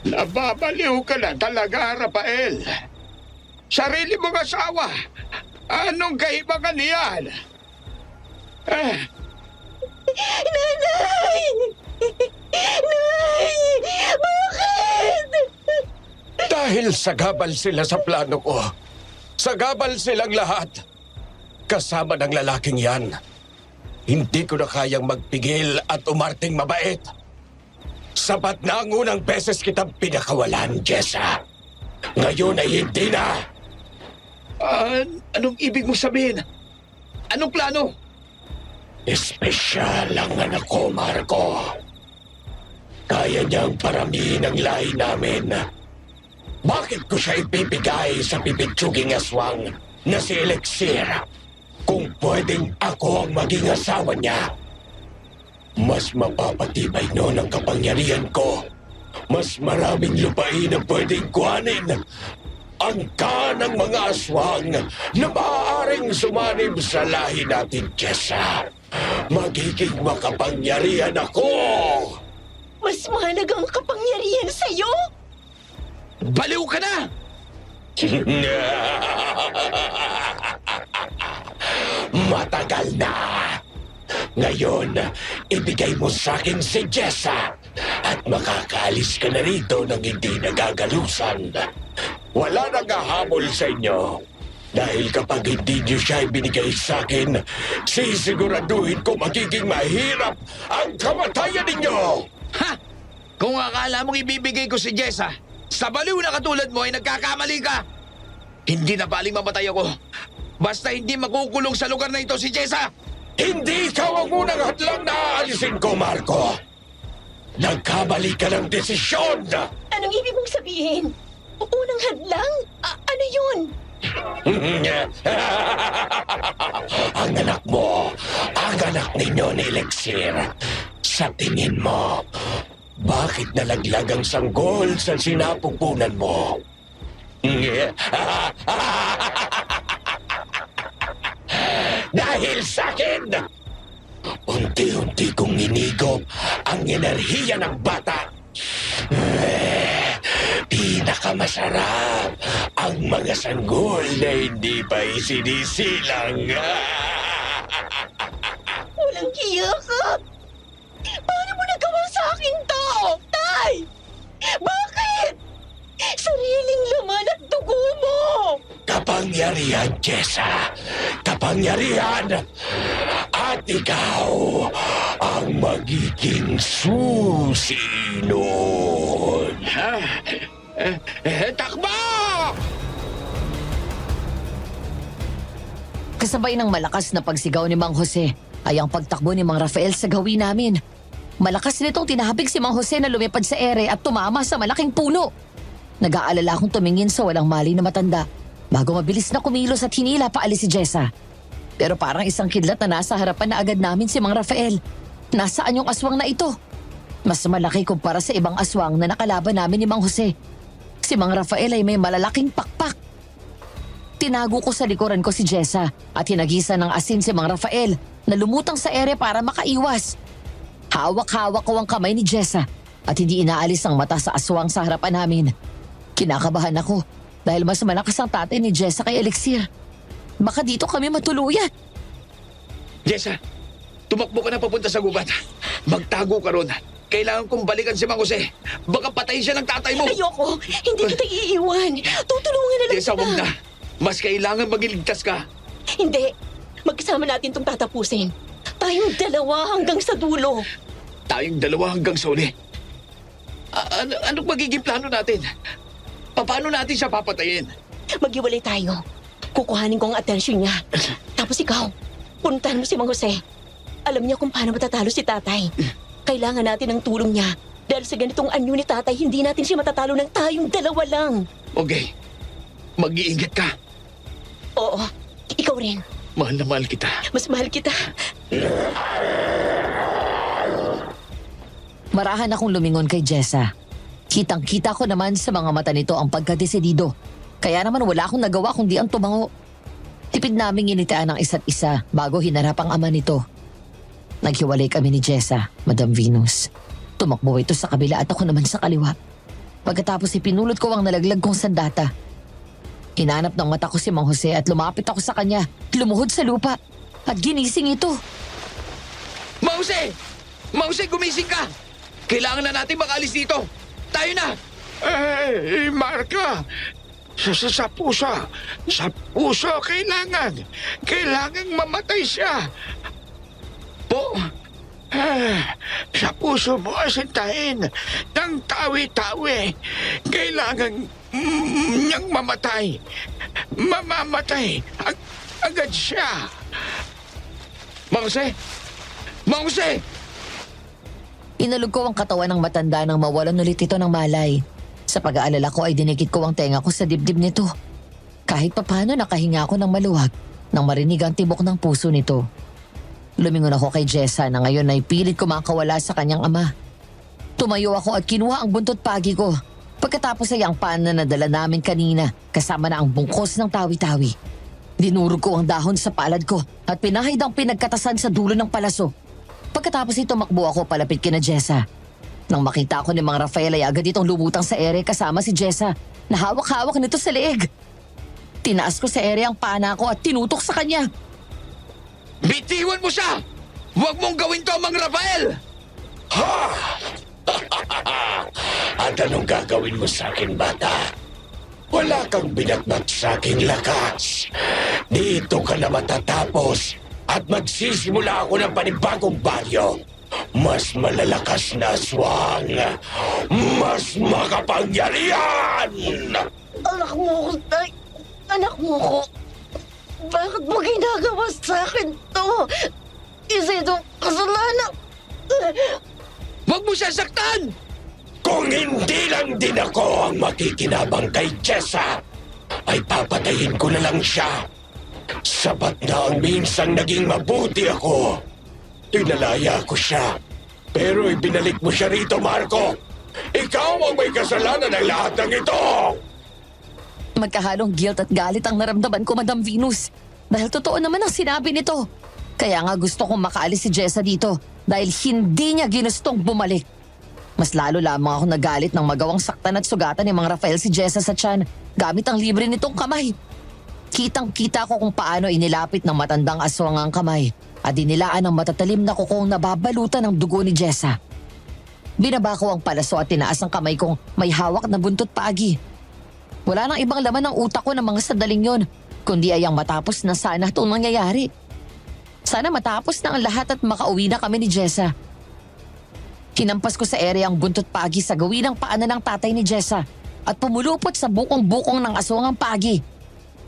Nababaliw ka na talaga, Rafael. Sarili mong asawa. Anong kaibagan niyan?
Nanay! Nay! Bakit?
Dahil sagabal sila sa plano ko. Sagabal silang lahat. Kasama ng lalaking yan. Hindi ko na kayang magpigil at umarting mabait. Sapat na ang unang beses kitang pinakawalan, Jessa. Ngayon ay hindi na.
Anong ibig mo sabihin? Anong plano?
Espesyal ang anak ko, Marco. Kaya niyang paramihin ang lahi namin. Bakit ko siya ipipigay sa pipitsuging aswang na si Elixir kung pwedeng ako ang maging asawa niya? Mas mapapatibay noon ang kapangyarihan ko. Mas maraming lupain na pwedeng kuhanin. Ang ng mga aswang na maaaring sumanib sa lahi natin, Jessa. Magiging makapangyarihan ako!
Mas mahalagang kapangyarihan sa'yo?
Baliw ka na!
Matagal na! Ngayon, ibigay mo sa akin si Jessa at makakaalis ka na rito nang hindi nagagalusan. Wala nang hahabol sa inyo. Dahil kapag hindi niyo siya ibinigay sa akin, sisiguraduhin ko magiging mahirap ang kamatayan ninyo!
Ha! Kung akala mong ibibigay ko si Jessa, sa baliw na katulad mo ay nagkakamali ka! Hindi na baling mamatay ako. Basta hindi makukulong sa lugar na ito si Jessa!
Hindi ikaw ang unang hadlang na aalisin ko, Marco! Nagkamali ka ng desisyon!
Anong ibig mong sabihin? Unang hadlang? Ano yun?
Ang anak mo, ang anak ninyo ni Elixir. Sa tingin mo, bakit nalaglag ang sanggol sa sinapupunan mo? Dahil sa akin, unti-unti kong inigop ang enerhiya ng bata. Pinakamasarap ang mga sanggol na hindi pa isinisilang.
Walang hiya ka! Paano mo nagawa sa akin to? Tay! Bakit? Sariling laman at dugo mo!
Kapangyarihan, Jessa. Kapangyarihan. At ikaw ang magiging susi nun.
Takbo!
Kasabay ng malakas na pagsigaw ni Mang Jose ay ang pagtakbo ni Mang Rafael sa gawin namin. Malakas nitong tinahapik si Mang Jose na lumipad sa ere at tumama sa malaking puno. Nag-aalala akong tumingin sa walang mali na matanda bago mabilis na kumilos at hinila paalis si Jessa. Pero parang isang kidlat na nasa harapan na agad namin si Mang Rafael. Nasaan yung aswang na ito? Mas malaki kumpara sa ibang aswang na nakalaban namin ni Mang Jose. Si Mang Rafael ay may malalaking pakpak. Tinago ko sa likuran ko si Jessa at hinagisan ng asin si Mang Rafael na lumutang sa ere para makaiwas. Hawak-hawak ko ang kamay ni Jessa at hindi inaalis ang mata sa aswang sa harapan namin. Kinakabahan ako dahil mas malakas ang tatay ni Jessa kay Elixir. Baka dito kami matuluyan.
Jessa, tumakbo ka na papunta sa gubat. Magtago ka ron. Kailangan kong balikan si Mang Jose. Baka patayin siya ng tatay mo.
Ayoko! Hindi kita iiwan! Tutulungan na lang
Jessa,
kita!
wag na. Mas kailangan magiligtas ka.
Hindi! Magkasama natin itong tatapusin. Tayong dalawa hanggang sa dulo.
Tayong dalawa hanggang sa uli. Anong magiging plano natin? Paano natin siya papatayin?
Maghiwalay tayo. Kukuhanin ko ang atensyon niya. Tapos ikaw, puntahan mo si Mang Jose. Alam niya kung paano matatalo si tatay. Kailangan natin ng tulong niya. Dahil sa ganitong anyo ni tatay, hindi natin siya matatalo ng tayong dalawa lang.
Okay. Mag-iingat ka.
Oo, ikaw rin.
Mahal na mahal kita.
Mas mahal kita.
Marahan akong lumingon kay Jessa. Kitang-kita ko naman sa mga mata nito ang pagkadesidido. Kaya naman wala akong nagawa kundi ang tumango. Tipid naming initaan ang isa't isa bago hinarap ang ama nito. Naghiwalay kami ni Jessa, Madam Venus. Tumakbo ito sa kabila at ako naman sa kaliwa. Pagkatapos ipinulot ko ang nalaglag kong sandata. Hinanap ng mata ko si Mang Jose at lumapit ako sa kanya. Lumuhod sa lupa at ginising ito.
Mang Jose! Mang Jose, gumising ka! Kailangan na natin makalis dito. Tayo na!
Marco! Sa puso. Sa puso, kailangan mamatay siya.
Po?
Sa puso mo asintahin ng tawi-tawi. Kailangan niyang mamatay. Mamamatay. Agad siya.
Mang Jose! Mang Jose!
Inalog ko ang katawan ng matanda nang mawalan ulit ito ng malay. Sa pag-aalala ko ay dinikit ko ang tenga ko sa dibdib nito. Kahit papano nakahinga ako ng maluwag nang marinig ang tibok ng puso nito. Lumingon ako kay Jessa na ngayon ay pilit kumakawala sa kanyang ama. Tumayo ako at kinuha ang buntot pagi ko. Pagkatapos ay ang paan na nadala namin kanina kasama na ang bungkos ng tawi-tawi. Dinurog ko ang dahon sa palad ko at pinahid ang pinagkatasan sa dulo ng palaso. Pagkatapos ito tumakbo ako palapit kina Jessa. Nang makita ko ni Mang Rafael ay agad itong lumutang sa ere kasama si Jessa na hawak-hawak nito sa leeg. Tinaas ko sa ere ang pana ko at tinutok sa kanya.
Bitiwan mo siya! Huwag mong gawin to, Mang Rafael!
At anong gagawin mo sa akin, bata? Wala kang binatbat sa aking lakas. Dito ka na matatapos at magsisimula ako ng panibagong baryo. Mas malalakas na aswang. Mas makapangyarihan!
Anak mo ko, Tay. Anak mo ko. Bakit mo ginagawa sa akin to? Isa itong kasalanan.
Huwag mo siya saktan!
Kung hindi lang din ako ang makikinabang kay Jessa, ay papatayin ko na lang siya. Sapat na ang minsang naging mabuti ako. Inalaya ko siya. Pero ibinalik mo siya rito, Marco. Ikaw ang may kasalanan ng lahat ng ito.
Magkahalong guilt at galit ang naramdaman ko, Madam Venus. Dahil totoo naman ang sinabi nito. Kaya nga gusto kong makaalis si Jessa dito dahil hindi niya ginustong bumalik. Mas lalo lamang ako nagalit nang magawang saktan at sugatan ni Mang Rafael si Jessa sa tiyan gamit ang libre nitong kamay. Kitang-kita ko kung paano inilapit ng matandang aswang ang kamay at dinilaan ng matatalim na kukong nababalutan ng dugo ni Jessa. Binaba ko ang palaso at tinaas ang kamay kong may hawak na buntot paagi. Wala nang ibang laman ng utak ko ng mga sandaling yon, kundi ay ang matapos na sana itong nangyayari. Sana matapos na ang lahat at makauwi na kami ni Jessa. Hinampas ko sa ere ang buntot pagi sa gawin ng paanan ng tatay ni Jessa at pumulupot sa bukong-bukong ng aswang ang pagi.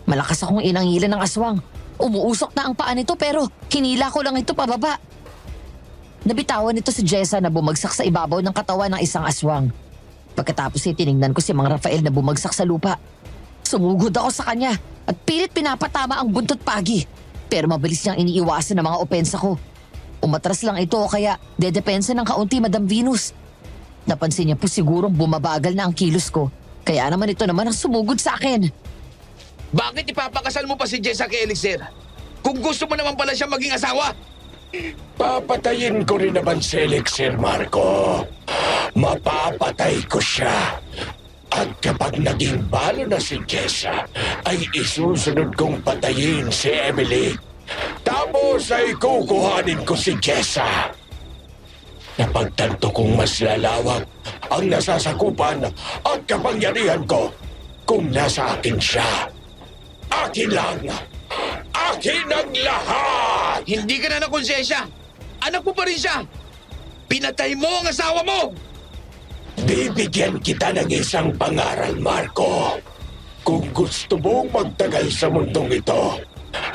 Malakas akong inangilan ng aswang. Umuusok na ang paa nito pero hinila ko lang ito pababa. Nabitawan nito si Jessa na bumagsak sa ibabaw ng katawan ng isang aswang. Pagkatapos ay tiningnan ko si Mang Rafael na bumagsak sa lupa. Sumugod ako sa kanya at pilit pinapatama ang buntot pagi. Pero mabilis niyang iniiwasan ng mga opensa ko. Umatras lang ito kaya dedepensa ng kaunti, Madam Venus. Napansin niya po sigurong bumabagal na ang kilos ko. Kaya naman ito naman ang sumugod sa akin.
Bakit ipapakasal mo pa si Jessa kay Elixir? Kung gusto mo naman pala siya maging asawa?
Papatayin ko rin naman si Elixir, Marco. Mapapatay ko siya. At kapag naging balo na si Jessa, ay isusunod kong patayin si Emily. Tapos ay kukuhanin ko si Jessa. Napagtanto kong mas lalawak ang nasasakupan at kapangyarihan ko kung nasa akin siya. Akin lang! Akin ang lahat!
Hindi ka na nakonsensya. Anak mo pa rin siya. Pinatay mo ang asawa mo.
Bibigyan kita ng isang pangaral, Marco. Kung gusto mong magtagal sa mundong ito,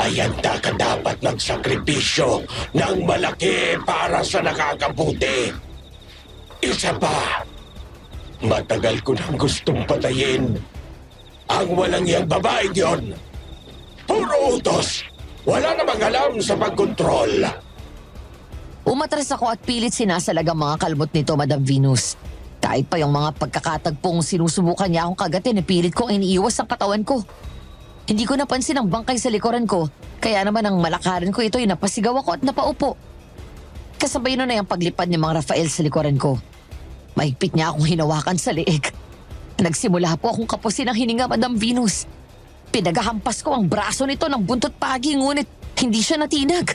ay handa ka dapat magsakripisyo ng malaki para sa nakakabuti. Isa pa, matagal ko nang gustong patayin ang walang iyang babaeng yon. Puro utos. Wala namang alam sa pagkontrol.
Umatras ako at pilit sinasalag ang mga kalmot nito, Madam Venus. Kahit pa yung mga pagkakatagpong sinusubukan niya akong kagatin, pilit kong iniiwas ang katawan ko. Hindi ko napansin ang bangkay sa likuran ko, kaya naman ang malakaran ko ito ay napasigaw ako at napaupo. Kasabay nun na yung paglipad ni Mang Rafael sa likuran ko. Mahigpit niya akong hinawakan sa leeg. Nagsimula po akong kapusin ang hininga, Madam Venus. Pinagahampas ko ang braso nito ng buntot pagi, ngunit hindi siya natinag.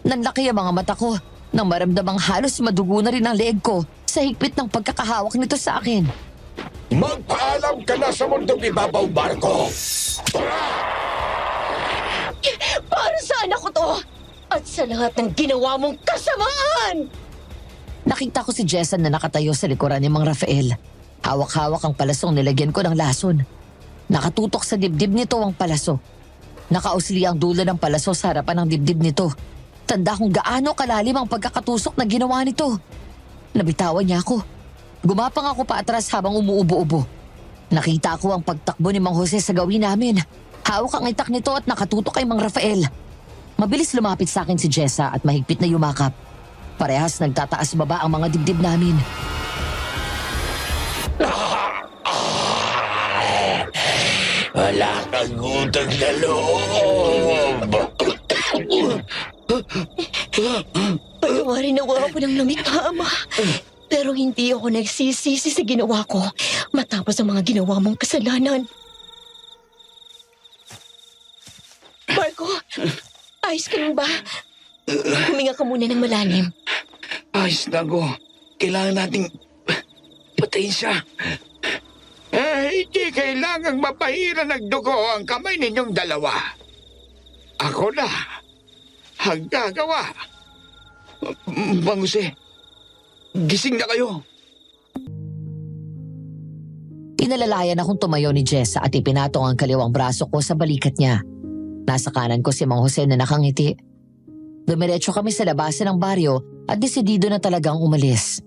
Nanlaki ang mga mata ko nang maramdamang halos madugo na rin ang leeg ko sa higpit ng pagkakahawak nito sa akin.
Magpaalam ka na sa mundong ibabaw, Marco.
Para sa anak ko to! At sa lahat ng ginawa mong kasamaan!
Nakita ko si Jessa na nakatayo sa likuran ni Mang Rafael. Hawak-hawak ang palasong nilagyan ko ng lason. Nakatutok sa dibdib nito ang palaso. Nakausli ang dulo ng palaso sa harapan ng dibdib nito. Tanda kung gaano kalalim ang pagkakatusok na ginawa nito. Nabitawan niya ako. Gumapang ako pa atras habang umuubo-ubo. Nakita ko ang pagtakbo ni Mang Jose sa gawin namin. Hawak ang itak nito at nakatutok kay Mang Rafael. Mabilis lumapit sa akin si Jessa at mahigpit na yumakap. Parehas nagtataas baba ang mga dibdib namin.
Wala kang utang na loob.
Patawarin na ako ng lumikha, Ama. Pero hindi ako nagsisisi sa ginawa ko matapos ang mga ginawa mong kasalanan. Marco, ayos ka lang ba? Huminga ka muna ng malalim.
Ayos na ako. Kailangan nating patayin siya. Hindi kailangang mapahira ng dugo ang kamay ninyong dalawa. Ako na ang gagawa. Mang Jose, gising na kayo.
Inalalayan akong tumayo ni Jessa at ipinatong ang kaliwang braso ko sa balikat niya. Nasa kanan ko si Mang Jose na nakangiti. Dumiretso kami sa labasan ng baryo at desidido na talagang umalis.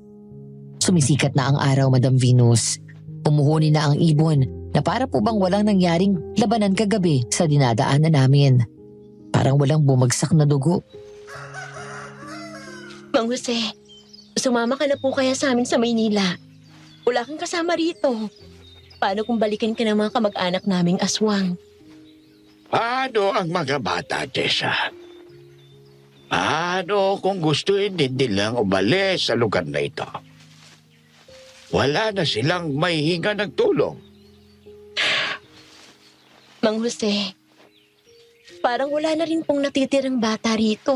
Sumisikat na ang araw, Madam Venus. Umuhuni na ang ibon na para po bang walang nangyaring labanan kagabi sa dinadaanan namin. Parang walang bumagsak na dugo.
Mang Jose, sumama ka na po kaya sa amin sa Maynila. Wala kang kasama rito. Paano kung balikan ka ng mga kamag-anak naming aswang?
Paano ang mga bata, Tessa? Paano kung gustuin din nilang umalis sa lugar na ito? Wala na silang may hinga ng tulong.
Mang Jose, parang wala na rin pong natitirang bata rito.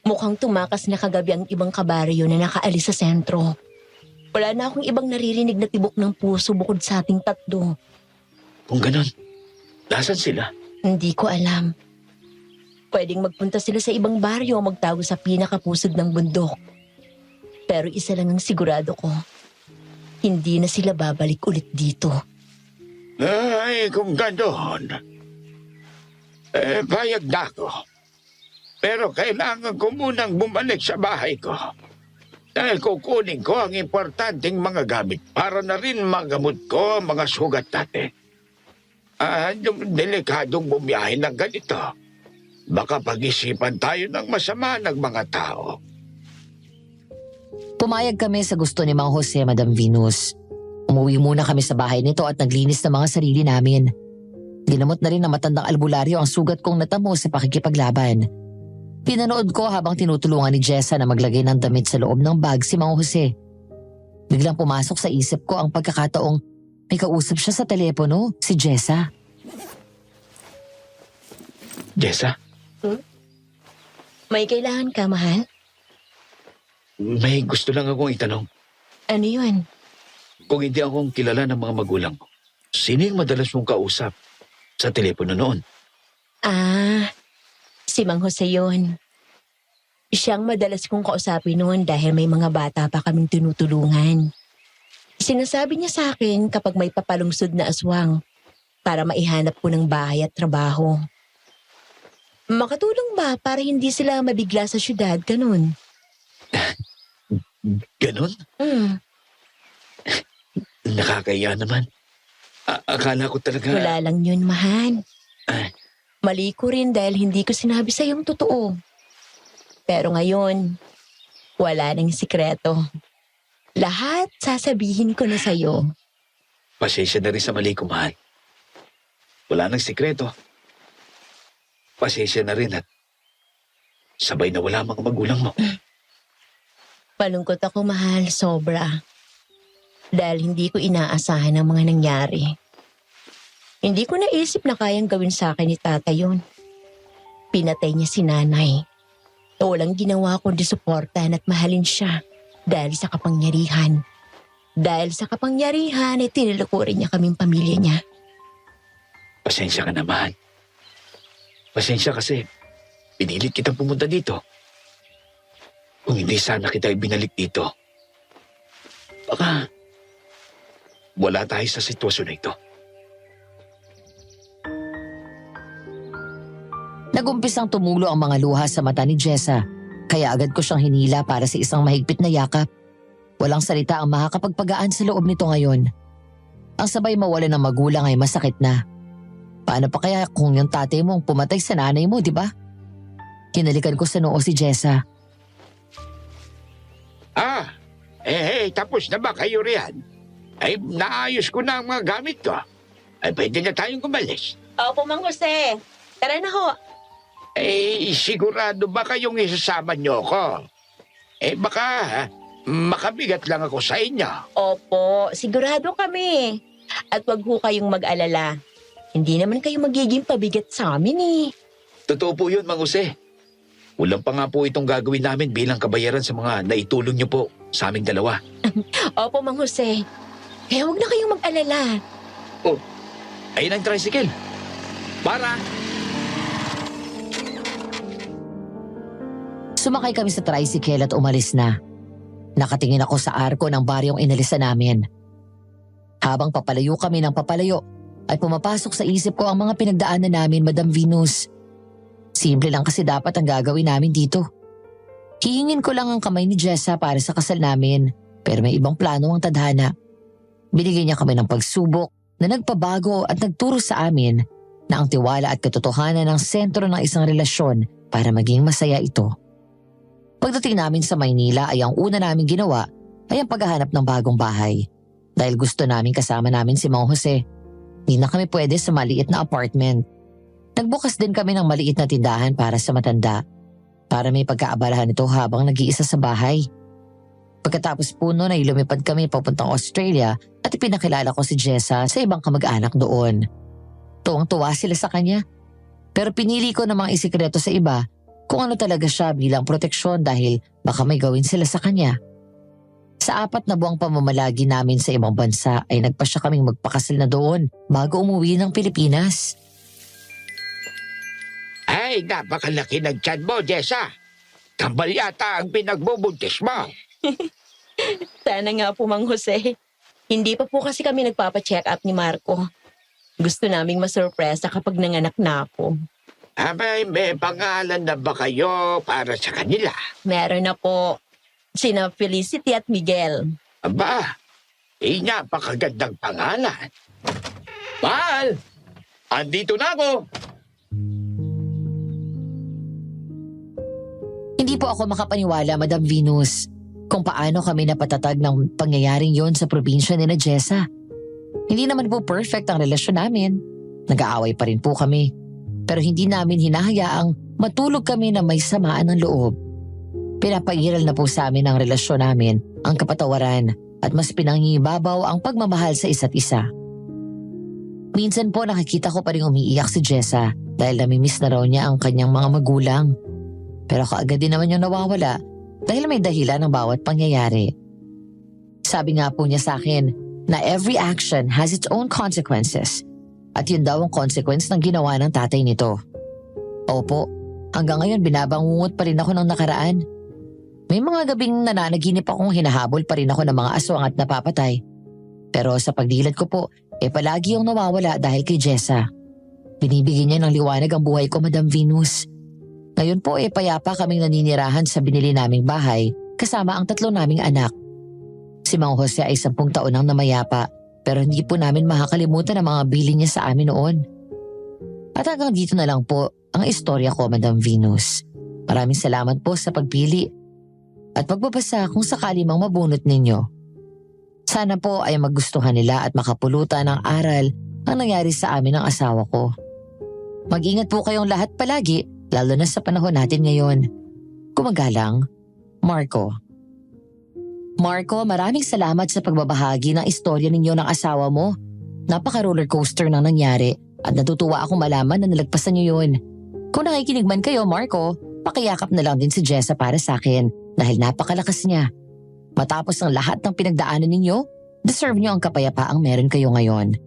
Mukhang tumakas na kagabi ang ibang kabaryo na nakaalis sa sentro. Wala na akong ibang naririnig na tibok ng puso bukod sa ating tatlo.
Kung ganon, nasan sila?
Hindi ko alam. Pwedeng magpunta sila sa ibang baryo o magtago sa pinakapusod ng bundok. Pero isa lang ang sigurado ko. Hindi na sila babalik ulit dito.
Ay, kung gano'n. Bayag na ako. Pero kailangan ko munang bumalik sa bahay ko. Dahil kukunin ko ang importanteng mga gamit para na rin magamot ko ang mga sugat natin. Yung delikadong bumiyahe ng ganito. Baka pag-isipan tayo ng masama ng mga tao.
Pumayag kami sa gusto ni Mang Jose, Madam Venus. Umuwi muna kami sa bahay nito at naglinis ng mga sarili namin. Ginamot na rin ng matandang albularyo ang sugat kong natamo sa pakikipaglaban. Pinanood ko habang tinutulungan ni Jessa na maglagay ng damit sa loob ng bag si Mang Jose. Biglang pumasok sa isip ko ang pagkakataong may kausap siya sa telepono, si Jessa.
Jessa,
May kailangan ka, mahal?
may gusto lang akong itanong.
Ano yun?
Kung hindi akong kilala ng mga magulang ko, sino yung madalas mong kausap sa telepono noon?
Si Mang Jose yun. Siyang madalas kong kausapin noon dahil may mga bata pa kaming tinutulungan. Sinasabi niya sa akin kapag may papalungsod na aswang para maihanap ko ng bahay at trabaho. Makatulong ba para hindi sila mabigla sa syudad, ganun?
Ganon? Nakakaya naman. Akala ko talaga...
Wala lang yun, mahal.
Ay.
Mali ko rin dahil hindi ko sinabi sa yung totoo. Pero ngayon, wala nang sikreto. Lahat sasabihin ko na sa'yo.
Pasensya na rin sa mali ko, mahal. Wala nang sikreto. Pasensya na rin at sabay na wala mga magulang mo.
Malungkot ako, mahal, sobra. Dahil hindi ko inaasahan ang mga nangyari. Hindi ko naisip na kayang gawin sa akin ni tata yun. Pinatay niya si nanay. Walang ginawa kundi suportahan at mahalin siya dahil sa kapangyarihan. Dahil sa kapangyarihan, tinilukurin niya kaming pamilya niya.
Pasensya ka na, mahal. Pasensya kasi pinilit kitang pumunta dito. Kung hindi sana kita ibinalik dito, baka wala tayo sa sitwasyon na ito.
Nagumpisang tumulo ang mga luha sa mata ni Jessa, kaya agad ko siyang hinila para sa isang mahigpit na yakap. Walang salita ang makakapagpagaan sa loob nito ngayon. Ang sabay mawala ng magulang ay masakit na. Paano pa kaya kung yung tatay mong pumatay sa nanay mo, di ba? Kinalikan ko sa noo si Jessa.
Tapos na ba kayo riyan? Ay, naayos ko na ang mga gamit ko. Ay, pwede na tayong umalis.
Opo, Mang Jose. Tara na ho.
Sigurado ba kayong isasama niyo ko? Baka makabigat lang ako sa inyo.
Opo, sigurado kami. At wag ho kayong mag-alala. Hindi naman kayo magiging pabigat sa amin eh.
Totoo po yun, Mang Jose. Kulang pa nga po itong gagawin namin bilang kabayaran sa mga naitulong niyo po sa aming dalawa.
Opo, Mang Jose. Kaya wag na kayong mag-alala.
Ayun ang tricycle. Para!
Sumakay kami sa tricycle at umalis na. Nakatingin ako sa arko ng baryong inalisan namin. Habang papalayo kami ng papalayo, ay pumapasok sa isip ko ang mga pinagdaanan namin, Madam Venus. Simple lang kasi dapat ang gagawin namin dito. Hihingin ko lang ang kamay ni Jessa para sa kasal namin, pero may ibang plano ang tadhana. Binigyan niya kami ng pagsubok na nagpabago at nagturo sa amin na ang tiwala at katotohanan ng sentro ng isang relasyon para maging masaya ito. Pagdating namin sa Maynila ay ang una namin ginawa ay ang paghahanap ng bagong bahay. Dahil gusto namin kasama namin si Mang Jose. Hindi na kami pwede sa maliit na apartment. Nagbukas din kami ng maliit na tindahan para sa matanda. Para may pagkaabalahan ito habang nag-iisa sa bahay. Pagkatapos po noon ay lumipad kami papuntang Australia at ipinakilala ko si Jessa sa ibang kamag-anak doon. Tuwang-tuwa sila sa kanya. Pero pinili ko namang isikreto sa iba kung ano talaga siya bilang proteksyon dahil baka may gawin sila sa kanya. Sa 4 na buwang pamamalagi namin sa ibang bansa ay nagpasya kaming magpakasal na doon bago umuwi ng Pilipinas.
Ay, napakalaki ng tiyan mo, Jessa. Kambal yata ang pinagbubuntis mo.
Sana nga po, Mang Jose. Hindi pa po kasi kami nagpapa-check up ni Marco. Gusto naming masurpresa kapag nanganak na ako.
May pangalan na ba kayo para sa kanila?
Meron na po. Sina Felicity at Miguel.
Aba, napakagandang pangalan.
Mahal! Andito na ako!
Hindi po ako makapaniwala, Madam Venus, kung paano kami napatatag ng pangyayaring yon sa probinsya ni na Jessa. Hindi naman po perfect ang relasyon namin. Nag-aaway pa rin po kami. Pero hindi namin hinahayaang matulog kami na may samaan ng loob. Pinapairal na po sa amin ang relasyon namin, ang kapatawaran at mas pinangingibabaw ang pagmamahal sa isa't isa. Minsan po nakikita ko pa rin umiiyak si Jessa dahil namimiss na raw niya ang kanyang mga magulang. Pero kaagad din naman yung nawawala dahil may dahilan ng bawat pangyayari. Sabi nga po niya sa akin na every action has its own consequences at yun daw ang consequence ng ginawa ng tatay nito. Opo, hanggang ngayon binabangungot pa rin ako ng nakaraan. May mga gabing nananaginip akong hinahabol pa rin ako ng mga aswang at napapatay. Pero sa pagdilat ko po, palagi yung nawawala dahil kay Jessa. Binibigyan niya ng liwanag ang buhay ko, Madam Venus. Ngayon po payapa kaming naninirahan sa binili naming bahay kasama ang 3 naming anak. Si Mang Jose ay 10 taon nang namayapa pero hindi po namin makakalimutan ang mga bili niya sa amin noon. At hanggang dito na lang po ang istorya ko, Madam Venus. Maraming salamat po sa pagpili at pagbabasa kung sakali mang mabunot ninyo. Sana po ay magustuhan nila at makapulutan ng aral ang nangyari sa amin ng asawa ko. Mag-ingat po kayong lahat palagi, lalo na sa panahon natin ngayon. Gumagalang, Marco. Marco, maraming salamat sa pagbabahagi ng istorya ninyo ng asawa mo. Napaka-roller coaster nang nangyari at natutuwa akong malaman na nalagpasan niyo yun. Kung nakikinig man kayo, Marco, pakiyakap na lang din si Jessa para sa akin dahil napakalakas niya. Matapos ang lahat ng pinagdaanan ninyo, deserve niyo ang kapayapaang meron kayo ngayon.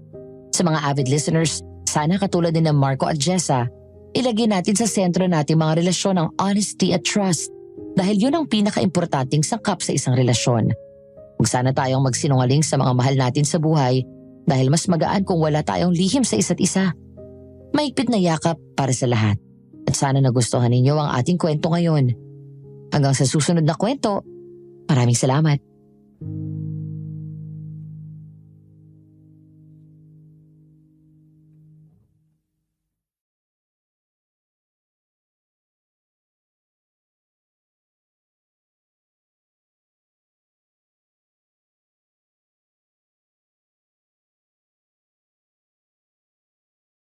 Sa mga avid listeners, sana katulad din ng Marco at Jessa, ilagay natin sa sentro nating mga relasyon ang honesty at trust dahil yun ang pinaka-importanting sangkap sa isang relasyon. Huwag sana tayong magsinungaling sa mga mahal natin sa buhay dahil mas magaan kung wala tayong lihim sa isa't isa. Mahigpit na yakap para sa lahat at sana nagustuhan ninyo ang ating kwento ngayon. Hanggang sa susunod na kwento, maraming salamat.